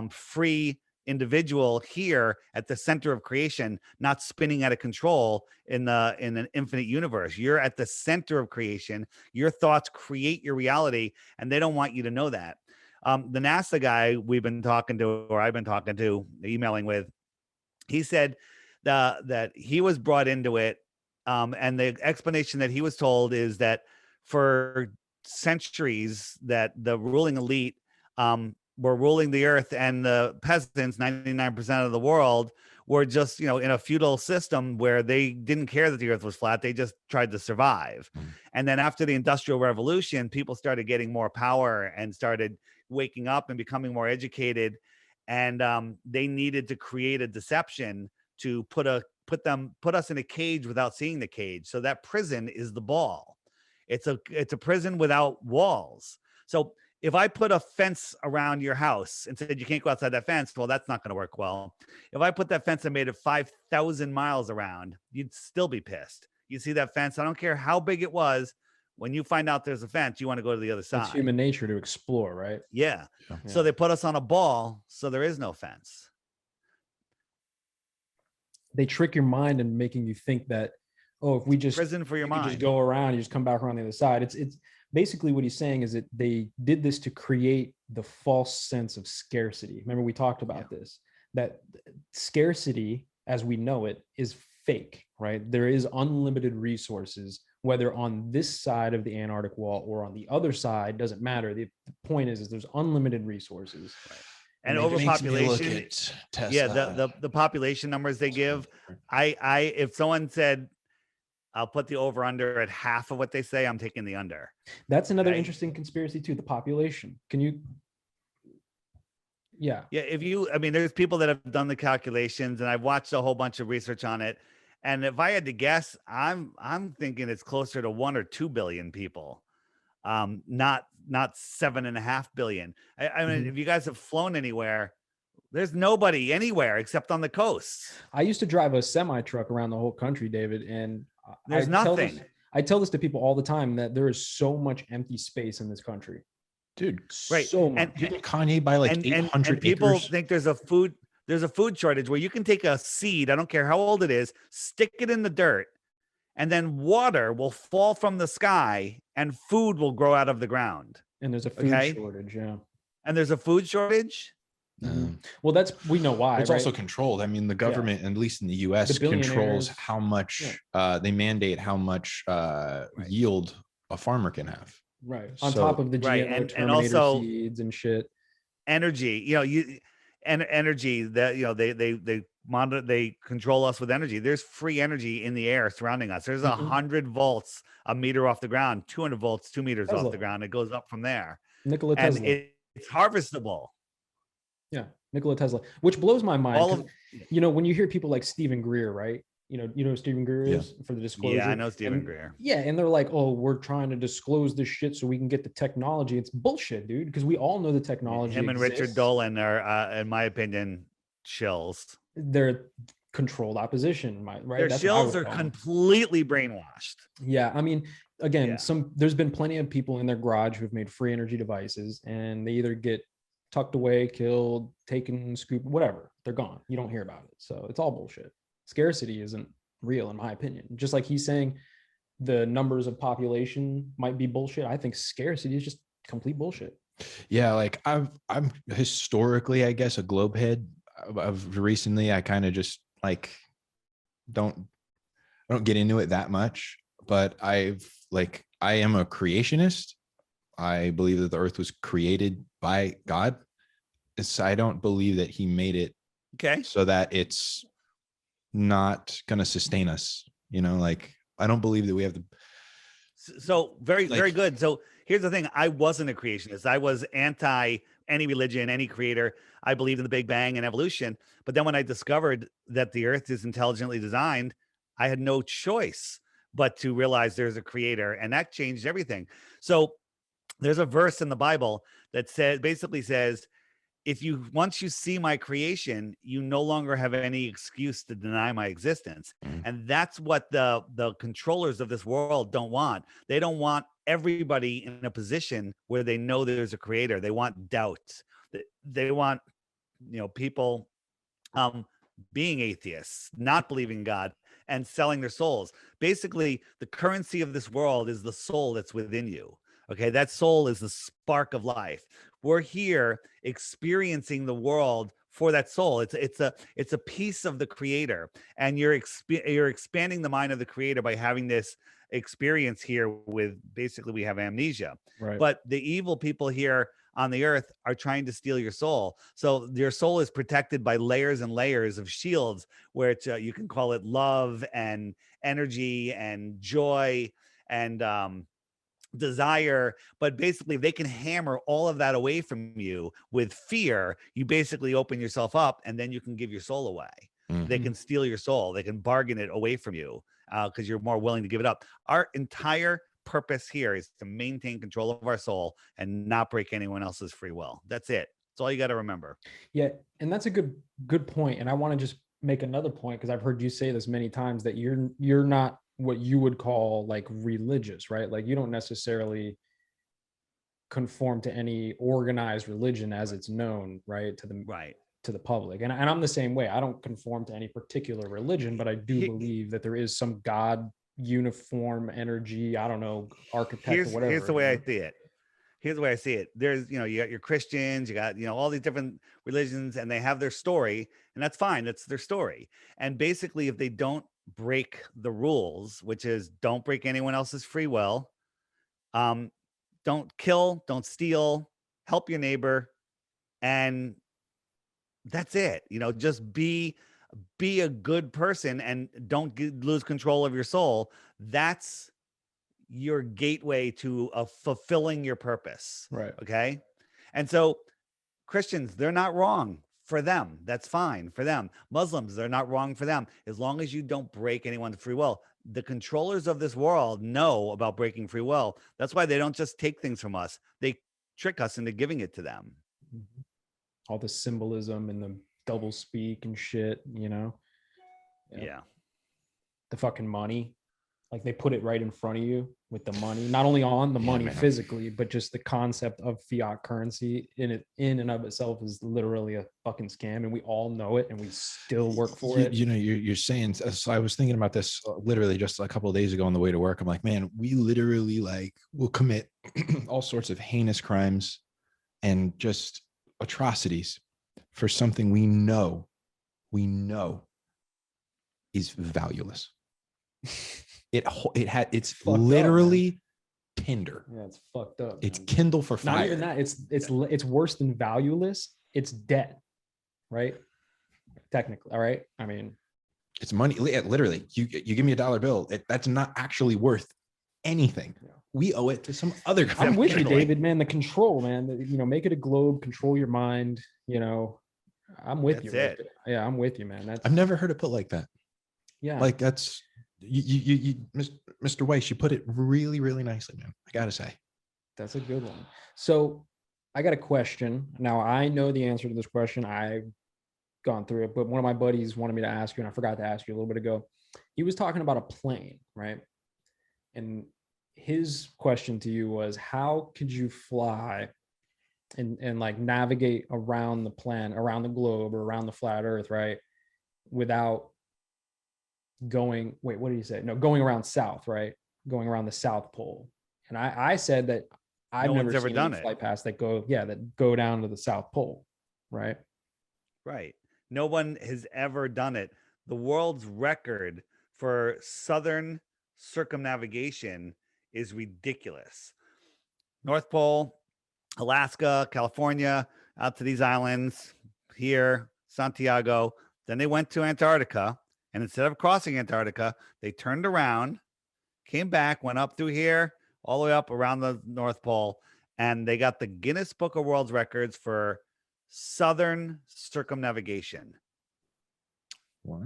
free individual here at the center of creation, not spinning out of control in an infinite universe. You're at the center of creation. Your thoughts create your reality, and they don't want you to know that. The NASA guy we've been talking to, or I've been talking to, emailing with, he said that he was brought into it, and the explanation that he was told is that for centuries that the ruling elite were ruling the earth, and the peasants, 99% of the world, were just in a feudal system where they didn't care that the earth was flat. They just tried to survive. And then after the Industrial Revolution, people started getting more power and started waking up and becoming more educated, and they needed to create a deception to put us in a cage without seeing the cage. So that prison is the ball. It's a prison without walls. So if I put a fence around your house and said you can't go outside that fence, well, that's not going to work well. If I put that fence and made it 5,000 miles around, you'd still be pissed. You see that fence, I don't care how big it was. When you find out there's a fence, you want to go to the other side. It's human nature to explore, right? Yeah. Yeah. So they put us on a ball, so there is no fence. They trick your mind and making you think that, oh, if we just Prison for your you can mind. just go around, you just come back around the other side. It's basically what he's saying is that they did this to create the false sense of scarcity. Remember, we talked about this, that scarcity as we know it is fake, right? There is unlimited resources, whether on this side of the Antarctic wall or on the other side, doesn't matter. The point is there's unlimited resources. Right. And It makes me look overpopulation. at Tesla. Yeah, the population numbers they give. I if someone said I'll put the over under at half of what they say, I'm taking the under. That's another Okay. interesting conspiracy too, the population. Can you? Yeah. Yeah, there's people that have done the calculations, and I've watched a whole bunch of research on it. And if I had to guess, I'm thinking it's closer to 1 or 2 billion people. Not 7.5 billion. I mean, if you guys have flown anywhere, there's nobody anywhere except on the coast. I used to drive a semi truck around the whole country, David, and There's nothing. I tell this to people all the time that there is so much empty space in this country. Dude, Right. So much. didn't Kanye buy like 800 and people acres? think there's a food shortage where you can take a seed, I don't care how old it is, stick it in the dirt, and then water will fall from the sky and food will grow out of the ground. And there's a food shortage. Yeah. And there's a food shortage. Well, we know why. It's right? also controlled. I mean, the government, at least in the US, The controls billionaires. how much they mandate how much yield a farmer can have. Right. On So- top of the GMO Right, and Terminator also- seeds and shit. Energy, energy that they monitor, they control us with energy. There's free energy in the air surrounding us. There's 100 volts a meter off the ground, 200 volts 2 meters off Tesla. the ground. It goes up from there, Nikola and Tesla. it's harvestable. Yeah. Nikola Tesla, which blows my mind. All 'cause, of when you hear people like Stephen Greer, right? You know who Stephen Greer is for the disclosure. Yeah, I know Stephen And- Greer. Yeah, and they're like, "Oh, we're trying to disclose this shit so we can get the technology." It's bullshit, dude. Because we all know the technology. Him and Richard exists. Dolan are, in my opinion, shills. They're controlled opposition, right? Their That's what I shills would are call them. completely brainwashed. Yeah, I mean, again, Yeah. there's been plenty of people in their garage who've made free energy devices, and they either get tucked away, killed, taken, scooped, whatever. They're gone. You don't hear about it. So it's all bullshit. Scarcity isn't real, in my opinion. Just like he's saying the numbers of population might be bullshit. I think scarcity is just complete bullshit. Yeah, like I'm historically, I guess, a globe head. Of recently, I kind of just like I don't get into it that much, but I am a creationist. I believe that the earth was created by God. I don't believe that he made it Okay. so that it's not going to sustain us. I don't believe that we have the. So very Like- good. So here's the thing. I wasn't a creationist. I was anti any religion, any creator. I believed in the Big Bang and evolution. But then when I discovered that the earth is intelligently designed, I had no choice but to realize there's a creator, and that changed everything. So there's a verse in the Bible that basically says, once you see my creation, you no longer have any excuse to deny my existence. Mm. And that's what the controllers of this world don't want. They don't want everybody in a position where they know there's a creator. They want doubt. They want, people being atheists, not believing God, and selling their souls. Basically, the currency of this world is the soul that's within you. Okay, that soul is the spark of life. We're here experiencing the world for that soul. It's a piece of the creator, and you're expanding the mind of the creator by having this experience here with, basically, we have amnesia. Right. But the evil people here on the earth are trying to steal your soul. So your soul is protected by layers and layers of shields, where you can call it love and energy and joy and desire. But basically, if they can hammer all of that away from you with fear, you basically open yourself up, and then you can give your soul away. They can steal your soul. They can bargain it away from you because you're more willing to give it up. Our entire purpose here is to maintain control of our soul and not break anyone else's free will. That's it. That's all you got to remember. Yeah, and that's a good point. And I want to just make another point, because I've heard you say this many times, that you're not what you would call like religious, right? Like you don't necessarily conform to any organized religion as it's known, right? To the public. And I'm the same way. I don't conform to any particular religion, but I do believe that there is some God uniform energy, I don't know, architect or whatever. Here's the way I see it. Here's the way I see it. There's, you got your Christians, you got, all these different religions, and they have their story, and that's fine. That's their story. And basically, if they don't break the rules, which is don't break anyone else's free will, don't kill, don't steal, help your neighbor, and that's it. Just be a good person and don't lose control of your soul. That's your gateway to fulfilling your purpose. Right. Okay. And so Christians, they're not wrong for them. That's fine for them. Muslims, they're not wrong for them. As long as you don't break anyone's free will. The controllers of this world know about breaking free will. That's why they don't just take things from us. They trick us into giving it to them. All the symbolism and the double speak and shit, Yeah. the fucking money. Like they put it right in front of you with the money, not only on the money man. physically, but just the concept of fiat currency in and of itself is literally a fucking scam, and we all know it, and we still work for it. You know, you're saying. So I was thinking about this literally just a couple of days ago on the way to work. I'm like, man, we literally like will commit all sorts of heinous crimes and just atrocities for something we know is valueless. It's literally Tinder. Yeah, it's fucked up. It's man. Kindle for fire. Not even that. It's worse than valueless. It's debt, right? Technically, all right. I mean, it's money. Literally, you give me a dollar bill. That's not actually worth anything. Yeah. We owe it to some other guy. I'm with you, David, man. The control, man. You know, make it a globe, control your mind. You know, I'm with you. That's it. Yeah, I'm with you, man. That's I've never heard it put like that. yeah. Like that's you Mr. Weiss, you put it really, really nicely, man. I gotta say. That's a good one. So I got a question. Now I know the answer to this question. I've gone through it, but one of my buddies wanted me to ask you, and I forgot to ask you a little bit ago. He was talking about a plane, right? And his question to you was, how could you fly and like navigate around the planet, around the globe, or around the flat Earth, right? Without going, wait, what did he say? No, going around south, right? Going around the South Pole. And I said that I've never ever seen done any it. flight paths that go down to the South Pole, right? Right. No one has ever done it. The world's record for southern circumnavigation is ridiculous. North Pole, Alaska, California, out to these islands here, Santiago. Then they went to Antarctica. And instead of crossing Antarctica, they turned around, came back, went up through here, all the way up around the North Pole. And they got the Guinness Book of World Records for southern circumnavigation. What?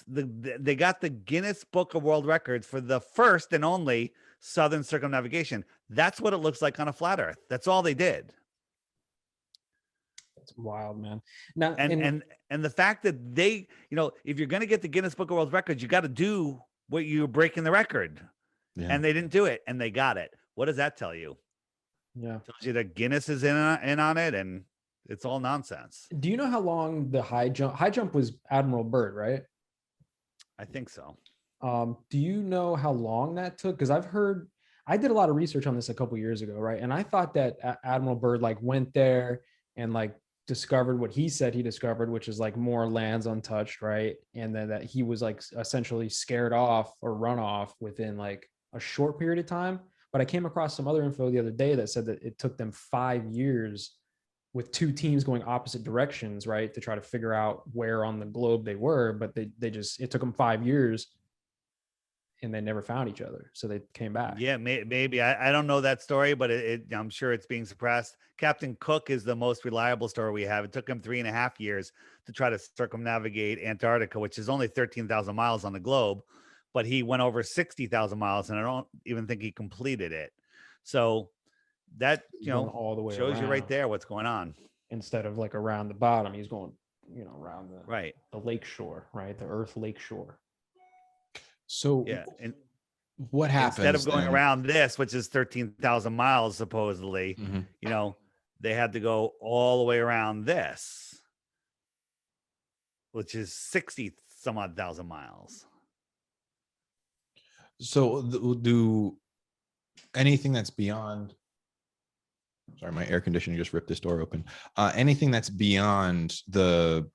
They got the Guinness Book of World Records for the first and only southern circumnavigation. That's what it looks like on a flat Earth. That's all they did. It's wild, man. Now, And the fact that they, you know, if you're going to get the Guinness Book of World Records, you got to do what you're breaking the record. Yeah. And they didn't do it, and they got it. What does that tell you? yeah. It tells you that Guinness is in on it, and it's all nonsense. Do you know how long the high jump was Admiral Byrd, right? I think so. Do you know how long that took? Because I did a lot of research on this a couple years ago, right? And I thought that Admiral Byrd like went there and like discovered what he said he discovered, which is like more lands untouched, right? And then that he was like essentially scared off or run off within like a short period of time. But I came across some other info the other day that said that it took them 5 years with two teams going opposite directions, right, to try to figure out where on the globe they were. But it took them 5 years and they never found each other. So they came back. Yeah, maybe. I don't know that story, but I'm sure it's being suppressed. Captain Cook is the most reliable story we have. It took him 3.5 years to try to circumnavigate Antarctica, which is only 13,000 miles on the globe, but he went over 60,000 miles, and I don't even think he completed it. So that, Going all the way shows you right around. there what's going on. Instead of like around the bottom, he's going, around Right. the lake shore, right? The Earth lake shore. So Yeah. And what happens instead of going then? around this, which is 13,000 miles, supposedly, Mhm. they had to go all the way around this, which is 60 some odd thousand miles. So do anything that's beyond, sorry, my air conditioner just ripped this door open. Anything that's beyond the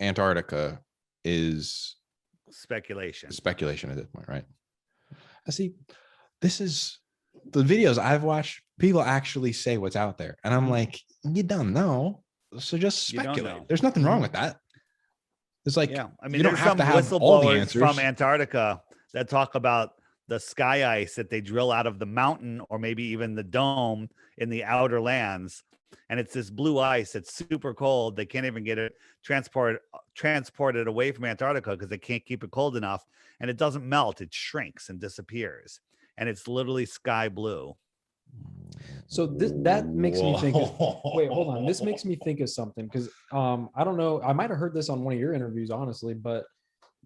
Antarctica is Speculation. speculation at this point, right? I see. This is the videos I've watched. People actually say what's out there, and I'm like, you don't know, so just You don't speculate. know. There's nothing wrong with that. It's like, Yeah, I mean, you don't there's have some to have all the whistleblowers answers. from Antarctica that talk about the sky ice that they drill out of the mountain or maybe even the dome in the outer lands. And it's this blue ice that's super cold. They can't even get it transported away from Antarctica because they can't keep it cold enough. And it doesn't melt. It shrinks and disappears. And it's literally sky blue. So that makes me think of, wait, hold on. This makes me think of something because I don't know. I might have heard this on one of your interviews, honestly, but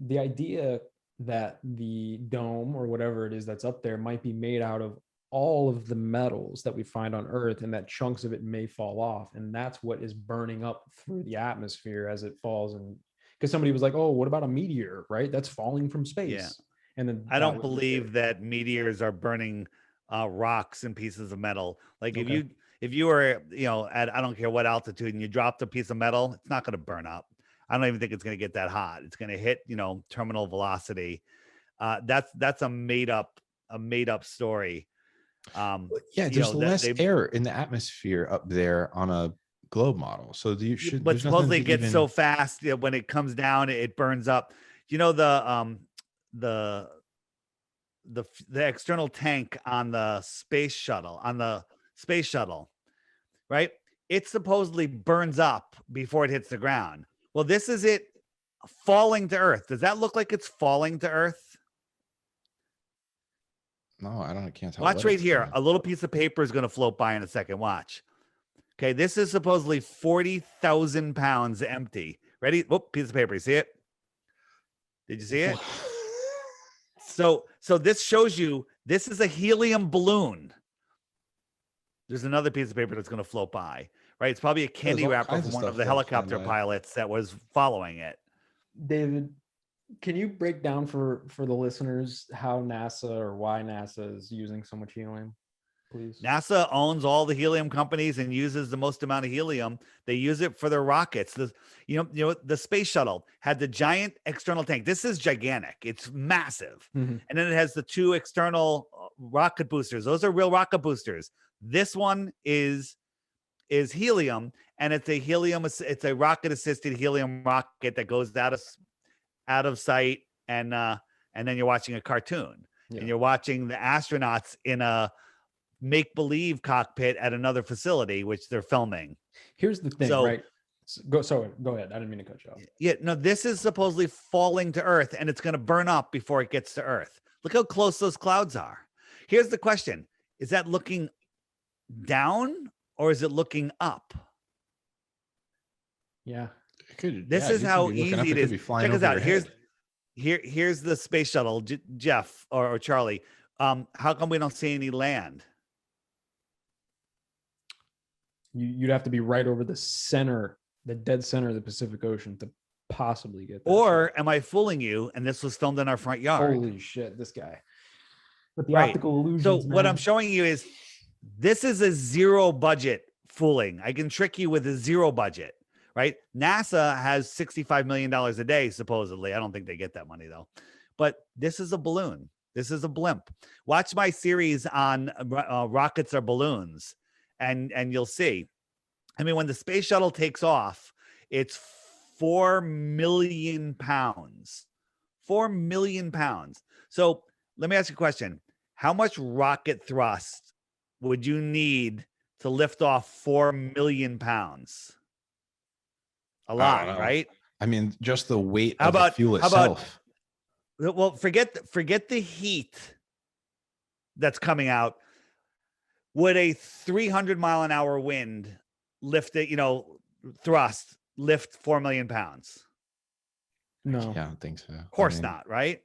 the idea that the dome or whatever it is that's up there might be made out of all of the metals that we find on Earth, and that chunks of it may fall off, and that's what is burning up through the atmosphere as it falls. And because somebody was like, "Oh, what about a meteor? Right, that's falling from space." Yeah. And then I that don't was the believe theory. that meteors are burning rocks and pieces of metal. Like Okay. if you were, at I don't care what altitude and you dropped a piece of metal, it's not going to burn up. I don't even think it's going to get that hot. It's going to hit, terminal velocity. That's a made up story. Yeah, there's That less they air in the atmosphere up there on a globe model. So you should but there's nothing supposedly to it gets even so fast, when it comes down, it burns up. The the external tank on the space shuttle, right? It supposedly burns up before it hits the ground. Well, this is it falling to Earth. Does that look like it's falling to Earth? no, I can't tell Watch what right it's here. doing. A little piece of paper is going to float by in a second. Watch. Okay, this is supposedly 40,000 pounds empty. Ready? Whoop, piece of paper. You see it? Did you see it? So this shows you this is a helium balloon. There's another piece of paper that's going to float by, right? It's probably a candy all wrapper kinds from of one of stuff the that'll fly helicopter by. pilots that was following it. David, can you break down for the listeners how NASA or why NASA is using so much helium, please? NASA owns all the helium companies and uses the most amount of helium. They use it for their rockets. The space shuttle had the giant external tank. This is gigantic. It's massive. Mhm. And then it has the two external rocket boosters. Those are real rocket boosters. This one is helium, and it's a rocket assisted helium rocket that goes out of sight, and then you're watching a cartoon. Yeah. And you're watching the astronauts in a make-believe cockpit at another facility, which they're filming. Here's the thing, So- right? Go ahead. I didn't mean to cut you off. Yeah, no, this is supposedly falling to Earth, and it's going to burn up before it gets to Earth. Look how close those clouds are. Here's the question: is that looking down or is it looking up? Yeah. This is how easy it is. Check us out. Here's the space shuttle, Jeff or Charlie. How come we don't see any land? You'd have to be right over the dead center of the Pacific Ocean to possibly get that. Or am I fooling you? And this was filmed in our front yard. Holy shit, this guy. But the Right. optical illusions. So what man. I'm showing you is this is a zero budget fooling. I can trick you with a zero budget, right? NASA has $65 million a day, supposedly. I don't think they get that money though. But this is a balloon. This is a blimp. Watch my series on rockets or balloons, and you'll see. I mean, when the space shuttle takes off, it's 4 million pounds. 4 million pounds. So let me ask you a question. How much rocket thrust would you need to lift off 4 million pounds? A lot, right? I mean, just the weight How of about- the fuel how about- itself. Well, forget the heat that's coming out. Would a 300-mile-an-hour wind lift it, thrust lift 4 million pounds? No. Yeah, I don't think so. Of course not, right?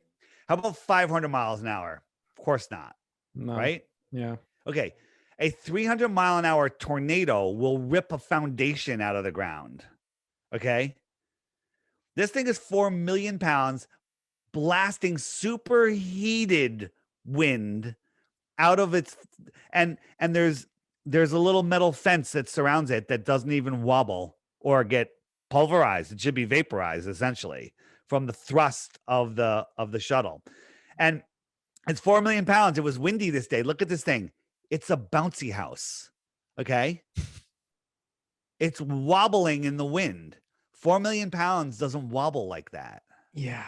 How about 500 miles an hour? Of course not, No. right? Yeah. Okay. A 300-mile-an-hour tornado will rip a foundation out of the ground. Okay. This thing is 4 million pounds, blasting superheated wind out of its, and there's a little metal fence that surrounds it that doesn't even wobble or get pulverized. It should be vaporized essentially from the thrust of the shuttle. And it's 4 million pounds. It was windy this day. Look at this thing. It's a bouncy house. Okay. It's wobbling in the wind. 4 million pounds doesn't wobble like that. Yeah.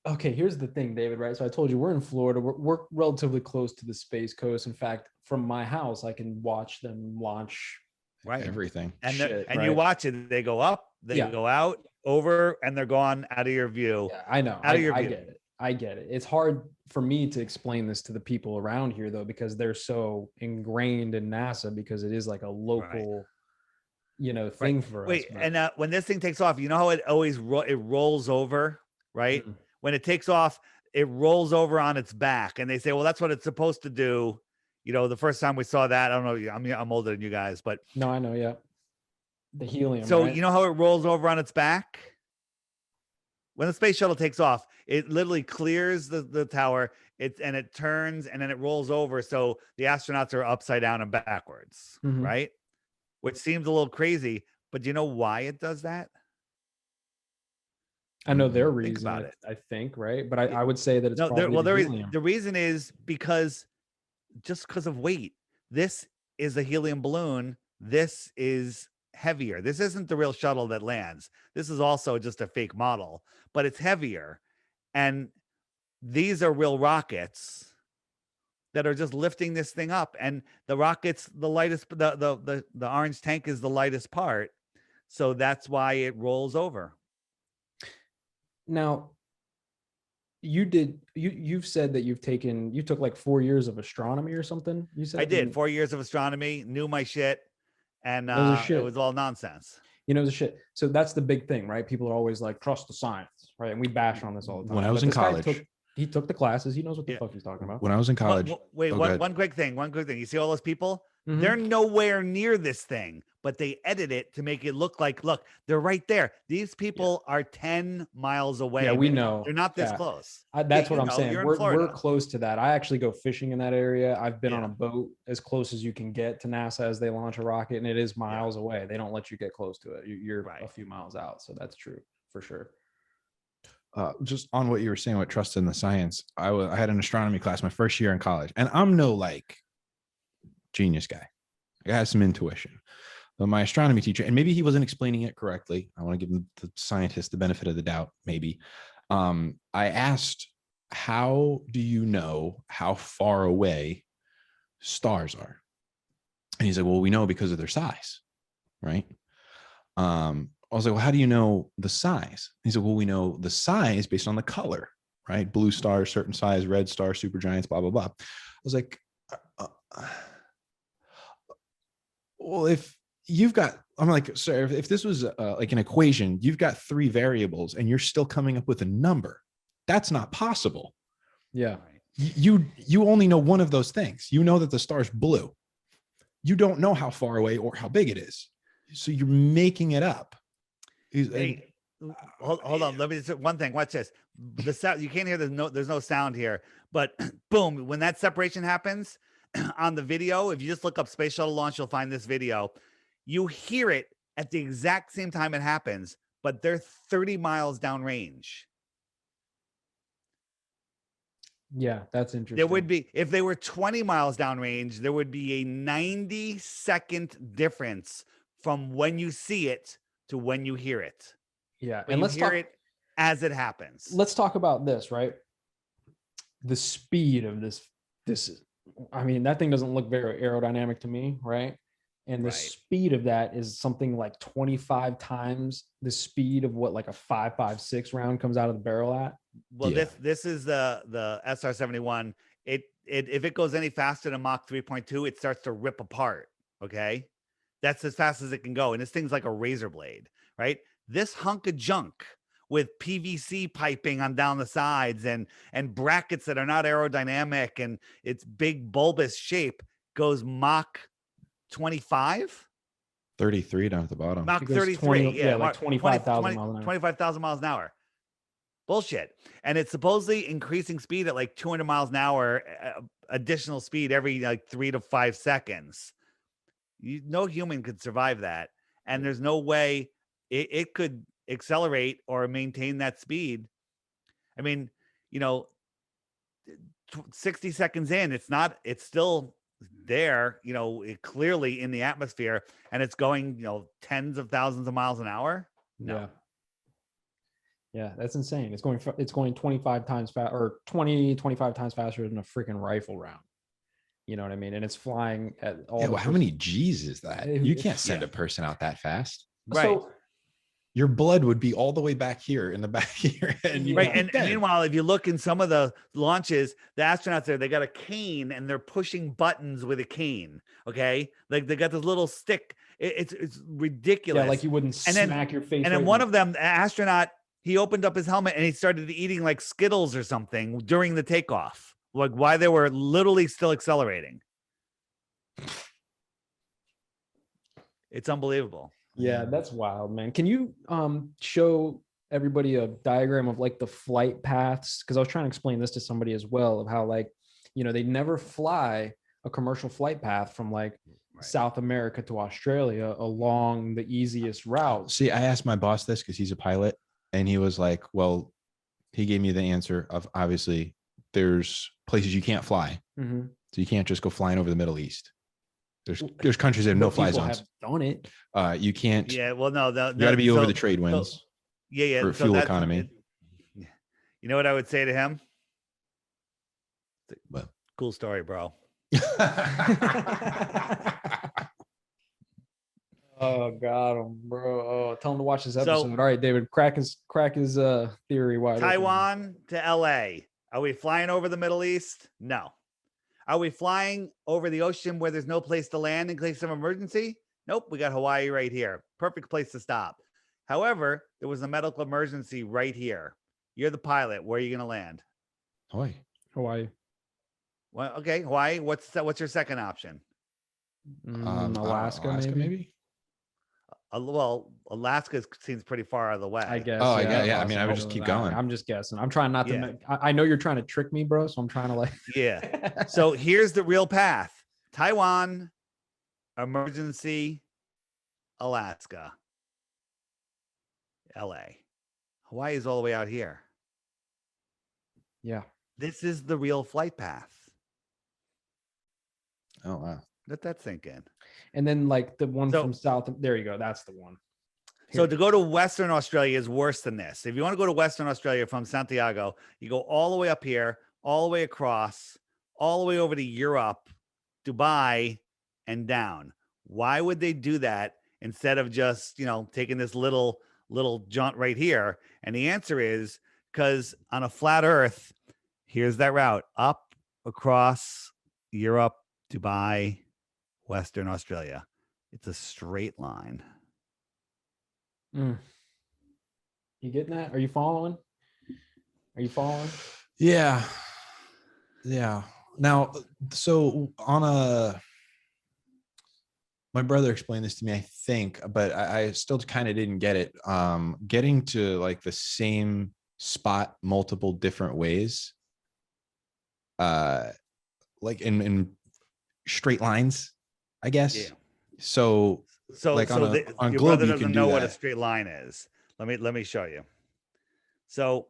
Okay, here's the thing, David, right? So I told you we're in Florida. We're relatively close to the Space Coast. In fact, from my house, I can watch them launch. Right. Everything. And Shit, you right? watch it. They go up, they Yeah. go out, over, and they're gone out of your view. Yeah, I know. Out of your I view. get it. I get it. It's hard for me to explain this to the people around here, though, because they're so ingrained in NASA because it is like a local, thing for us. Wait, but- and when this thing takes off, you know how it always it rolls over, right? Mhm. when it takes off, it rolls over on its back, and they say, well, that's what it's supposed to do. You know, the first time we saw that, I don't know, I'm older than you guys, but No, I know. Yeah. The helium. so right? you know how it rolls over on its back? When the space shuttle takes off, it literally clears the tower, and it turns, and then it rolls over. So the astronauts are upside down and backwards, Mhm. right? Which seems a little crazy, but do you know why it does that? I know their Think reason. about it. I think, right? But I would say that it's No, probably the there is, helium. the reason is because of weight. This is a helium balloon. This is heavier. This isn't the real shuttle that lands. This is also just a fake model, but it's heavier. And these are real rockets that are just lifting this thing up. And the rockets, the lightest, the orange tank is the lightest part. So that's why it rolls over. Now, you've said that you took like 4 years of astronomy or something. You said I did 4 years of astronomy, knew my shit, and Knows his it shit. was all nonsense. You know the shit. So that's the big thing, right? People are always like, trust the science, right? And we bash on this all the time. When I was But in this guy college, he took the classes. He knows what the Yeah. fuck he's talking about. when I was in college, Wait, oh, go ahead. one quick thing. You see all those people? Mhm. They're nowhere near this thing, but they edit it to make it look like, look, they're right there. These people are 10 miles away. Yeah, we know. They're not this Yeah. close. That's Yeah, what I'm saying. You're in We're Florida. close to that. I actually go fishing in that area. I've been on Yeah. a boat as close as you can get to NASA as they launch a rocket, and it is miles away. They don't let you get close to it. You're Right. a few miles out. So that's true for sure. Just on what you were saying, what trust in the science, I had an astronomy class my first year in college, and I'm no like genius guy. I have some intuition, but my astronomy teacher, and maybe he wasn't explaining it correctly, I want to give the scientist the benefit of the doubt, maybe. I asked, how do you know how far away stars are? And he's like, well, we know because of their size, right? I was like, well, how do you know the size? He said, well, we know the size based on the color, right? Blue star, certain size, red star, supergiants, blah, blah, blah. I was like, well, if you've got, I'm like, sir, if this was like an equation, you've got 3 variables and you're still coming up with a number. That's not possible. Yeah. You only know one of those things. You know that the star's blue. You don't know how far away or how big it is. So you're making it up. Hey, hold on. Let me just one thing. Watch this. The sound, you can't hear. There's no sound here. But boom, when that separation happens on the video, if you just look up space shuttle launch, you'll find this video. You hear it at the exact same time it happens, but they're 30 miles downrange. Yeah, that's interesting. There would be, if they were 20 miles downrange, there would be a 90-second difference from when you see it to when you hear it. Yeah, But and you let's hear talk it as it happens. Let's talk about this, right? The speed of this I mean, that thing doesn't look very aerodynamic to me, right? And the Right. speed of that is something like 25 times the speed of what like a 5.56 round comes out of the barrel at. Well, Yeah. this is the SR-71. If it goes any faster than Mach 3.2, it starts to rip apart. Okay, that's as fast as it can go, and this thing's like a razor blade, right? This hunk of junk with PVC piping on down the sides and brackets that are not aerodynamic, and its big bulbous shape goes Mach 25. 33 down at the bottom. Mach It goes 33. 20 yeah, like 25,000 miles an hour. 25,000 miles an hour. Bullshit. And it's supposedly increasing speed at like 200 miles an hour, additional speed every like 3 to 5 seconds. No human could survive that. And there's no way it could accelerate or maintain that speed. I mean, 60 seconds in, it's still there, clearly in the atmosphere, and it's going, tens of thousands of miles an hour. No. Yeah, that's insane. It's going 25 times fast, or 25 times faster than a freaking rifle round. You know what I mean? And it's flying at all. Yeah, well, how many G's is that? You can't send Yeah. a person out that fast. Right. So, Your blood would be all the way back here in the back of your head. Yeah. Right. And meanwhile, if you look in some of the launches, the astronauts there, they got a cane and they're pushing buttons with a cane. Okay. Like they got this little stick. It's ridiculous. yeah, like you wouldn't And then- smack your face. And then one of them, the astronaut, he opened up his helmet and he started eating like Skittles or something during the takeoff, like why they were literally still accelerating. It's unbelievable. Yeah, that's wild, man. Can you show everybody a diagram of like the flight paths? Because I was trying to explain this to somebody as well, of how like, they never fly a commercial flight path from like South America to Australia along the easiest route. See, I asked my boss this because he's a pilot, and he was like, well, he gave me the answer of obviously there's places you can't fly. Mm-hmm. So you can't just go flying over the Middle East. There's countries that have no fly zones. Have done it. You can't. Yeah, well, no, You got to be over the trade winds. Yeah. For fuel economy. You know what I would say to him? What? Cool story, bro. Oh, got him, bro. Oh, tell him to watch this episode. All right, David, crack his theory wide. Taiwan to LA. Are we flying over the Middle East? No. Are we flying over the ocean where there's no place to land in case of emergency? Nope. We got Hawaii right here. Perfect place to stop. However, there was a medical emergency right here. You're the pilot. Where are you going to land? Hawaii. Well, okay, Hawaii. What's your second option? Alaska, maybe. Well, Alaska seems pretty far out of the way. I guess. Oh, yeah. I mean, I would just keep going. I'm just guessing. I'm trying not to. I know you're trying to trick me, bro. So I'm trying to like. Yeah. So here's the real path: Taiwan, emergency, Alaska, LA, Hawaii is all the way out here. Yeah. This is the real flight path. Oh wow. Let that sink in. And then like the one from South, there you go. That's the one. So to go to Western Australia is worse than this. If you want to go to Western Australia from Santiago, you go all the way up here, all the way across, all the way over to Europe, Dubai, and down. Why would they do that instead of just, taking this little jaunt right here? And the answer is because on a flat Earth, here's that route up across Europe, Dubai, Western Australia. It's a straight line. You getting that? Are you following? Yeah. Now, so my brother explained this to me, I think, but I still kind of didn't get it. Getting to like the same spot multiple different ways, like in straight lines, I guess. Yeah. So like on your globe, brother you doesn't can know do what a that. straight line is. Let me show you. So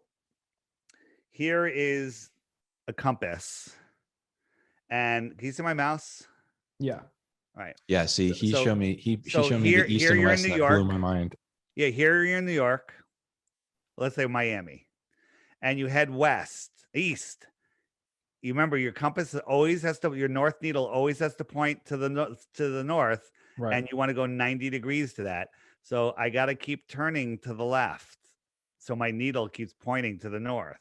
here is a compass, and can you see my mouse? Yeah. All right. Yeah. See, he showed me. He showed me here, the east here and you're west. in New That York. blew my mind. Yeah, here you're in New York. Let's say Miami, and you head east. You remember your compass always has to. Your north needle always has to point to the north, right. And you want to go 90 degrees to that. So I got to keep turning to the left, so my needle keeps pointing to the north.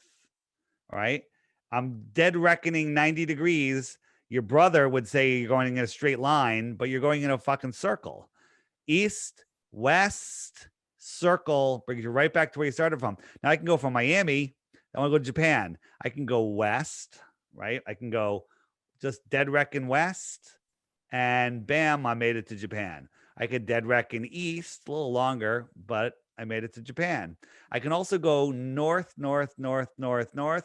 All right, I'm dead reckoning 90 degrees. Your brother would say you're going in a straight line, but you're going in a fucking circle. East, west, circle brings you right back to where you started from. Now I can go from Miami. I want to go to Japan. I can go west, right? I can go just dead reckon west, and bam, I made it to Japan. I could dead reckon east, a little longer, but I made it to Japan. I can also go north,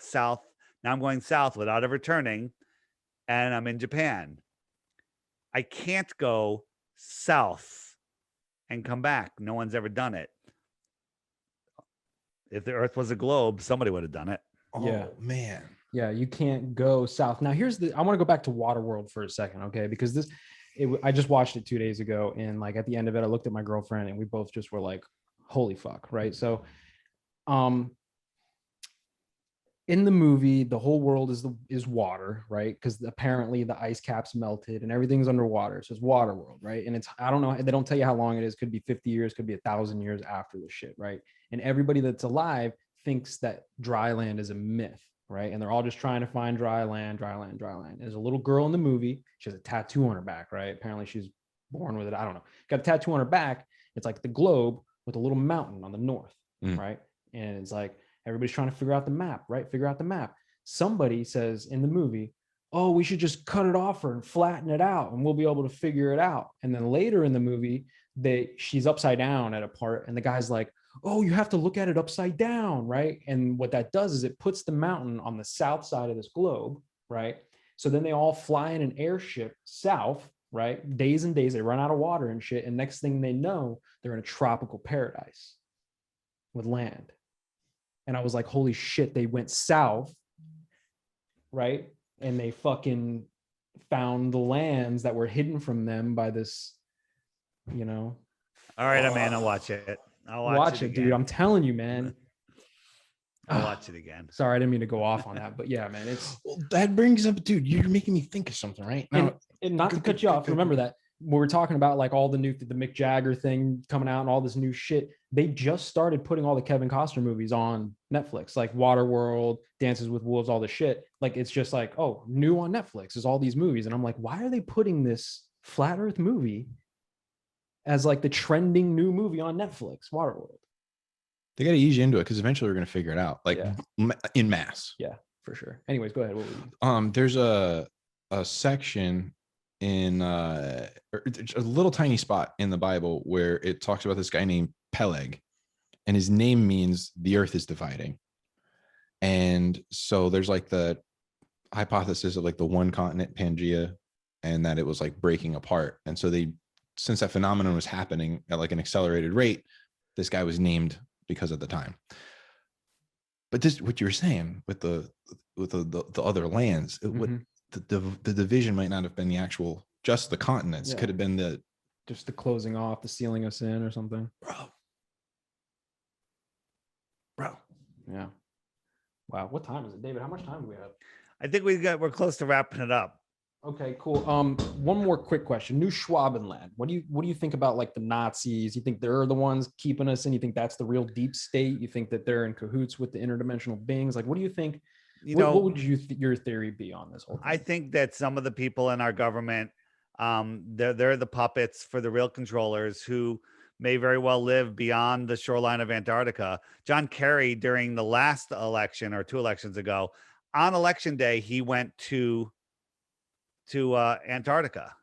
south. Now I'm going south without ever turning, and I'm in Japan. I can't go south and come back. No one's ever done it. If the Earth was a globe, somebody would have done it. Yeah. Oh, man. Yeah, you can't go south. Now, I want to go back to Waterworld for a second, okay? Because I just watched it 2 days ago, and like at the end of it, I looked at my girlfriend, and we both just were like, "Holy fuck!" Right? So, in the movie, the whole world is water, right? Because apparently the ice caps melted and everything's underwater. So it's Waterworld, right? And I don't know, they don't tell you how long it is. Could be 50 years, could be 1,000 years after the shit, right? And everybody that's alive thinks that dry land is a myth, right? And they're all just trying to find dry land. There's a little girl in the movie. She has a tattoo on her back, right? Apparently she's born with it. I don't know. Got a tattoo on her back. It's like the globe with a little mountain on the north, right? and it's like everybody's trying to figure out the map, right? Figure out the map. Somebody says in the movie, oh, we should just cut it off and flatten it out and we'll be able to figure it out. And then later in the movie, she's upside down at a part and the guy's like, oh, you have to look at it upside down, right? And what that does is it puts the mountain on the south side of this globe, right? So then they all fly in an airship south, right? Days and days, they run out of water and shit. And next thing they know, they're in a tropical paradise with land. And I was like, holy shit, they went south, right? And they fucking found the lands that were hidden from them by this, you know. All right, man, I'll watch it. I'll watch it, dude. I'm telling you, man. I'll watch it again. Sorry, I didn't mean to go off on that, but yeah, man, it's Well, that brings up, dude, you're making me think of something right now. And not to cut you off, remember that when we're talking about like all the Mick Jagger thing coming out and all this new shit, they just started putting all the Kevin Costner movies on Netflix, like Waterworld, Dances with Wolves, all the shit. Like it's just like, oh, new on Netflix is all these movies. And I'm like, why are they putting this flat earth movie as like the trending new movie on Netflix, Waterworld? They got to ease you into it because eventually we're going to figure it out, like in mass. Yeah, for sure. Anyways, go ahead. What were you? There's a section in a little tiny spot in the Bible where it talks about this guy named Peleg, and his name means the earth is dividing. And so there's like the hypothesis of like the one continent Pangea, and that it was like breaking apart. And so since that phenomenon was happening at like an accelerated rate, this guy was named because of the time. But this, what you were saying with the other lands, Mm-hmm. the division might not have been the actual, just the continents. Could have been just the closing off, the sealing us in or something. Bro. Yeah. Wow. What time is it, David? How much time do we have? I think we're close to wrapping it up. Okay, cool. One more quick question. New Schwabenland. What do you think about like the Nazis? You think they're the ones keeping us in? You think that's the real deep state? You think that they're in cahoots with the interdimensional beings? Like, what do you think? What would your theory be on this whole thing? I think that some of the people in our government, they're the puppets for the real controllers who may very well live beyond the shoreline of Antarctica. John Kerry, during the last election or 2 elections ago, on election day, he went to Antarctica.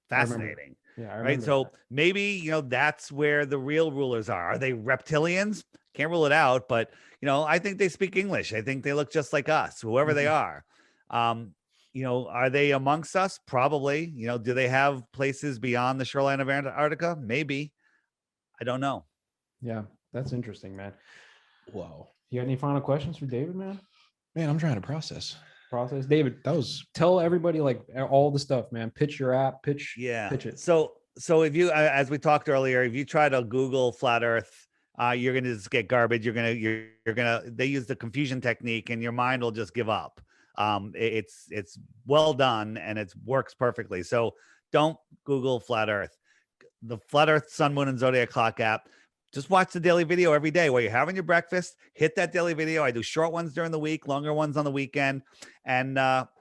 Fascinating. Yeah, I right. So maybe, that's where the real rulers are. Are they reptilians? Can't rule it out, but I think they speak English. I think they look just like us, whoever they are. Are they amongst us? Probably. Do they have places beyond the shoreline of Antarctica? Maybe. I don't know. Yeah, that's interesting, man. Wow. You got any final questions for David, man? Man, I'm trying to process. David, tell everybody like all the stuff, man. Pitch your app, pitch it. So if you, as we talked earlier, if you try to Google flat earth, you're going to just get garbage. They use the confusion technique and your mind will just give up. It's well done and it works perfectly. So don't Google flat earth. The flat earth, sun, moon, and zodiac clock app. Just watch the daily video every day while you're having your breakfast. Hit that daily video. I do short ones during the week, longer ones on the weekend, and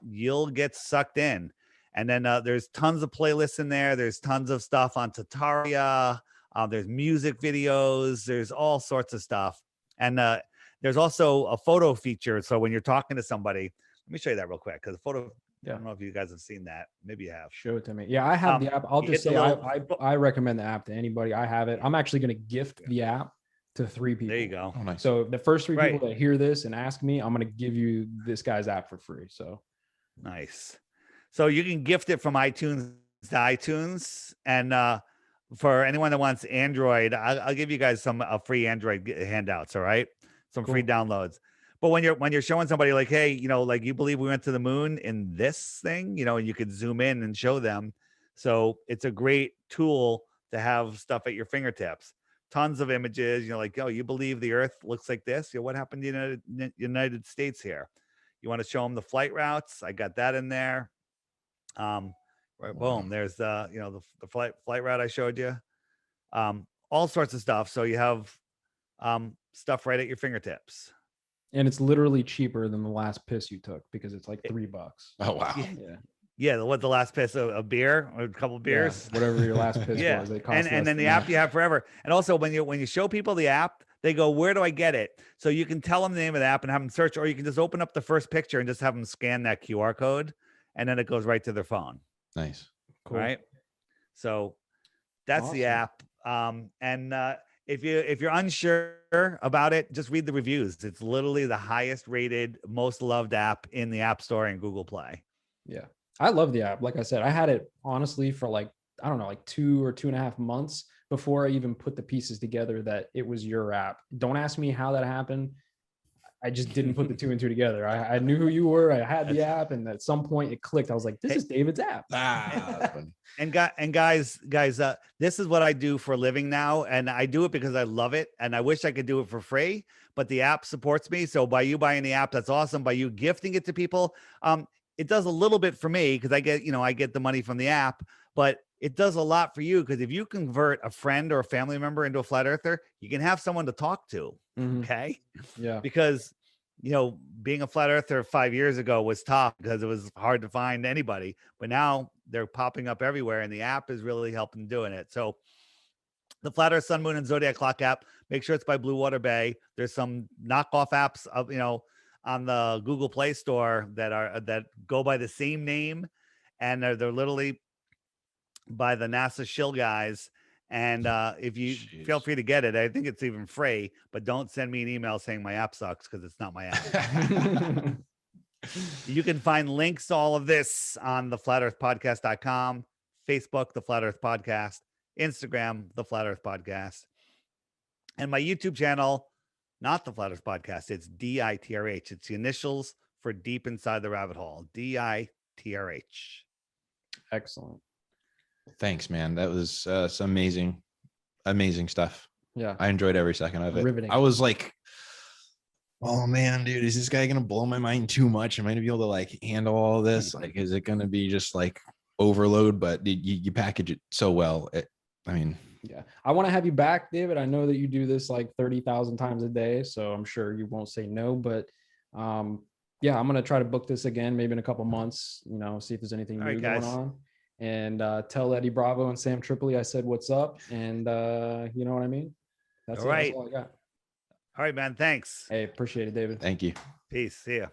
you'll get sucked in. And then there's tons of playlists in there. There's tons of stuff on Tataria. There's music videos. There's all sorts of stuff. And there's also a photo feature. So when you're talking to somebody, let me show you that real quick because the photo. I don't know if you guys have seen that. Maybe you have. Show it to me. Yeah, I have the app. I'll just say I recommend the app to anybody. I have it. I'm actually going to gift the app to 3 people. There you go. Oh, nice. So the first 3 people that hear this and ask me, I'm going to give you this guy's app for free. So nice. So you can gift it from iTunes to iTunes. And for anyone that wants Android, I'll give you guys a free Android handouts. All right. Some free downloads. But when you're showing somebody like, hey, like you believe we went to the moon in this thing, and you could zoom in and show them. So it's a great tool to have stuff at your fingertips. Tons of images, like, oh, you believe the earth looks like this? What happened to the United States here? You want to show them the flight routes? I got that in there. Right, boom. There's the flight route I showed you. All sorts of stuff. So you have stuff right at your fingertips. And it's literally cheaper than the last piss you took because it's like $3. Oh wow. Yeah. The last piss of a beer or a couple of beers, whatever your last piss was. They cost and then the app you have forever. And also when you show people the app, they go, where do I get it? So you can tell them the name of the app and have them search, or you can just open up the first picture and just have them scan that QR code, and then it goes right to their phone. Nice. Cool. Right. So that's the Awesome. app. If you're unsure about it, just read the reviews. It's literally the highest rated, most loved app in the App Store and Google Play. Yeah. I love the app. Like I said, I had it honestly for like, I don't know, like 2 or 2.5 months before I even put the pieces together that it was your app. Don't ask me how that happened. I just didn't put the 2 and 2 together. I knew who you were. I had the app, and at some point it clicked. I was like, this is David's app. That's funny. And guys, this is what I do for a living now, and I do it because I love it, and I wish I could do it for free, but the app supports me. So by you buying the app, that's awesome. By you gifting it to people, it does a little bit for me because I get the money from the app, but it does a lot for you because if you convert a friend or a family member into a flat earther, you can have someone to talk to. Mhm. Okay. Yeah. Because being a flat earther 5 years ago was tough because it was hard to find anybody, but now they're popping up everywhere, and the app is really helping doing it. So the Flat Earth, Sun, Moon, and Zodiac Clock app, make sure it's by Blue Water Bay. There's some knockoff apps of on the Google Play Store that go by the same name, and they're literally by the NASA shill guys. And if you feel free to get it, I think it's even free, but don't send me an email saying my app sucks because it's not my app. You can find links to all of this on theflatearthpodcast.com, Facebook, The Flat Earth Podcast, Instagram, The Flat Earth Podcast, and my YouTube channel, not The Flat Earth Podcast. It's DITRH. It's the initials for Deep Inside the Rabbit Hole, DITRH. Excellent. Thanks, man. That was some amazing stuff. Yeah. I enjoyed every second of it. Riveting. I was like, oh man, dude, is this guy gonna blow my mind too much? Am I gonna be able to like handle all this? Like, is it gonna be just like overload? But you package it so well. Yeah. I want to have you back, David. I know that you do this like 30,000 times a day, so I'm sure you won't say no, but yeah, I'm going to try to book this again, maybe in a couple months, see if there's anything new going on, and tell Eddie Bravo and Sam Tripoli I said what's up, and you know what I mean? That's all right. That's all I got. All right, man. Thanks. Hey, appreciate it, David. Thank you. Peace. See ya.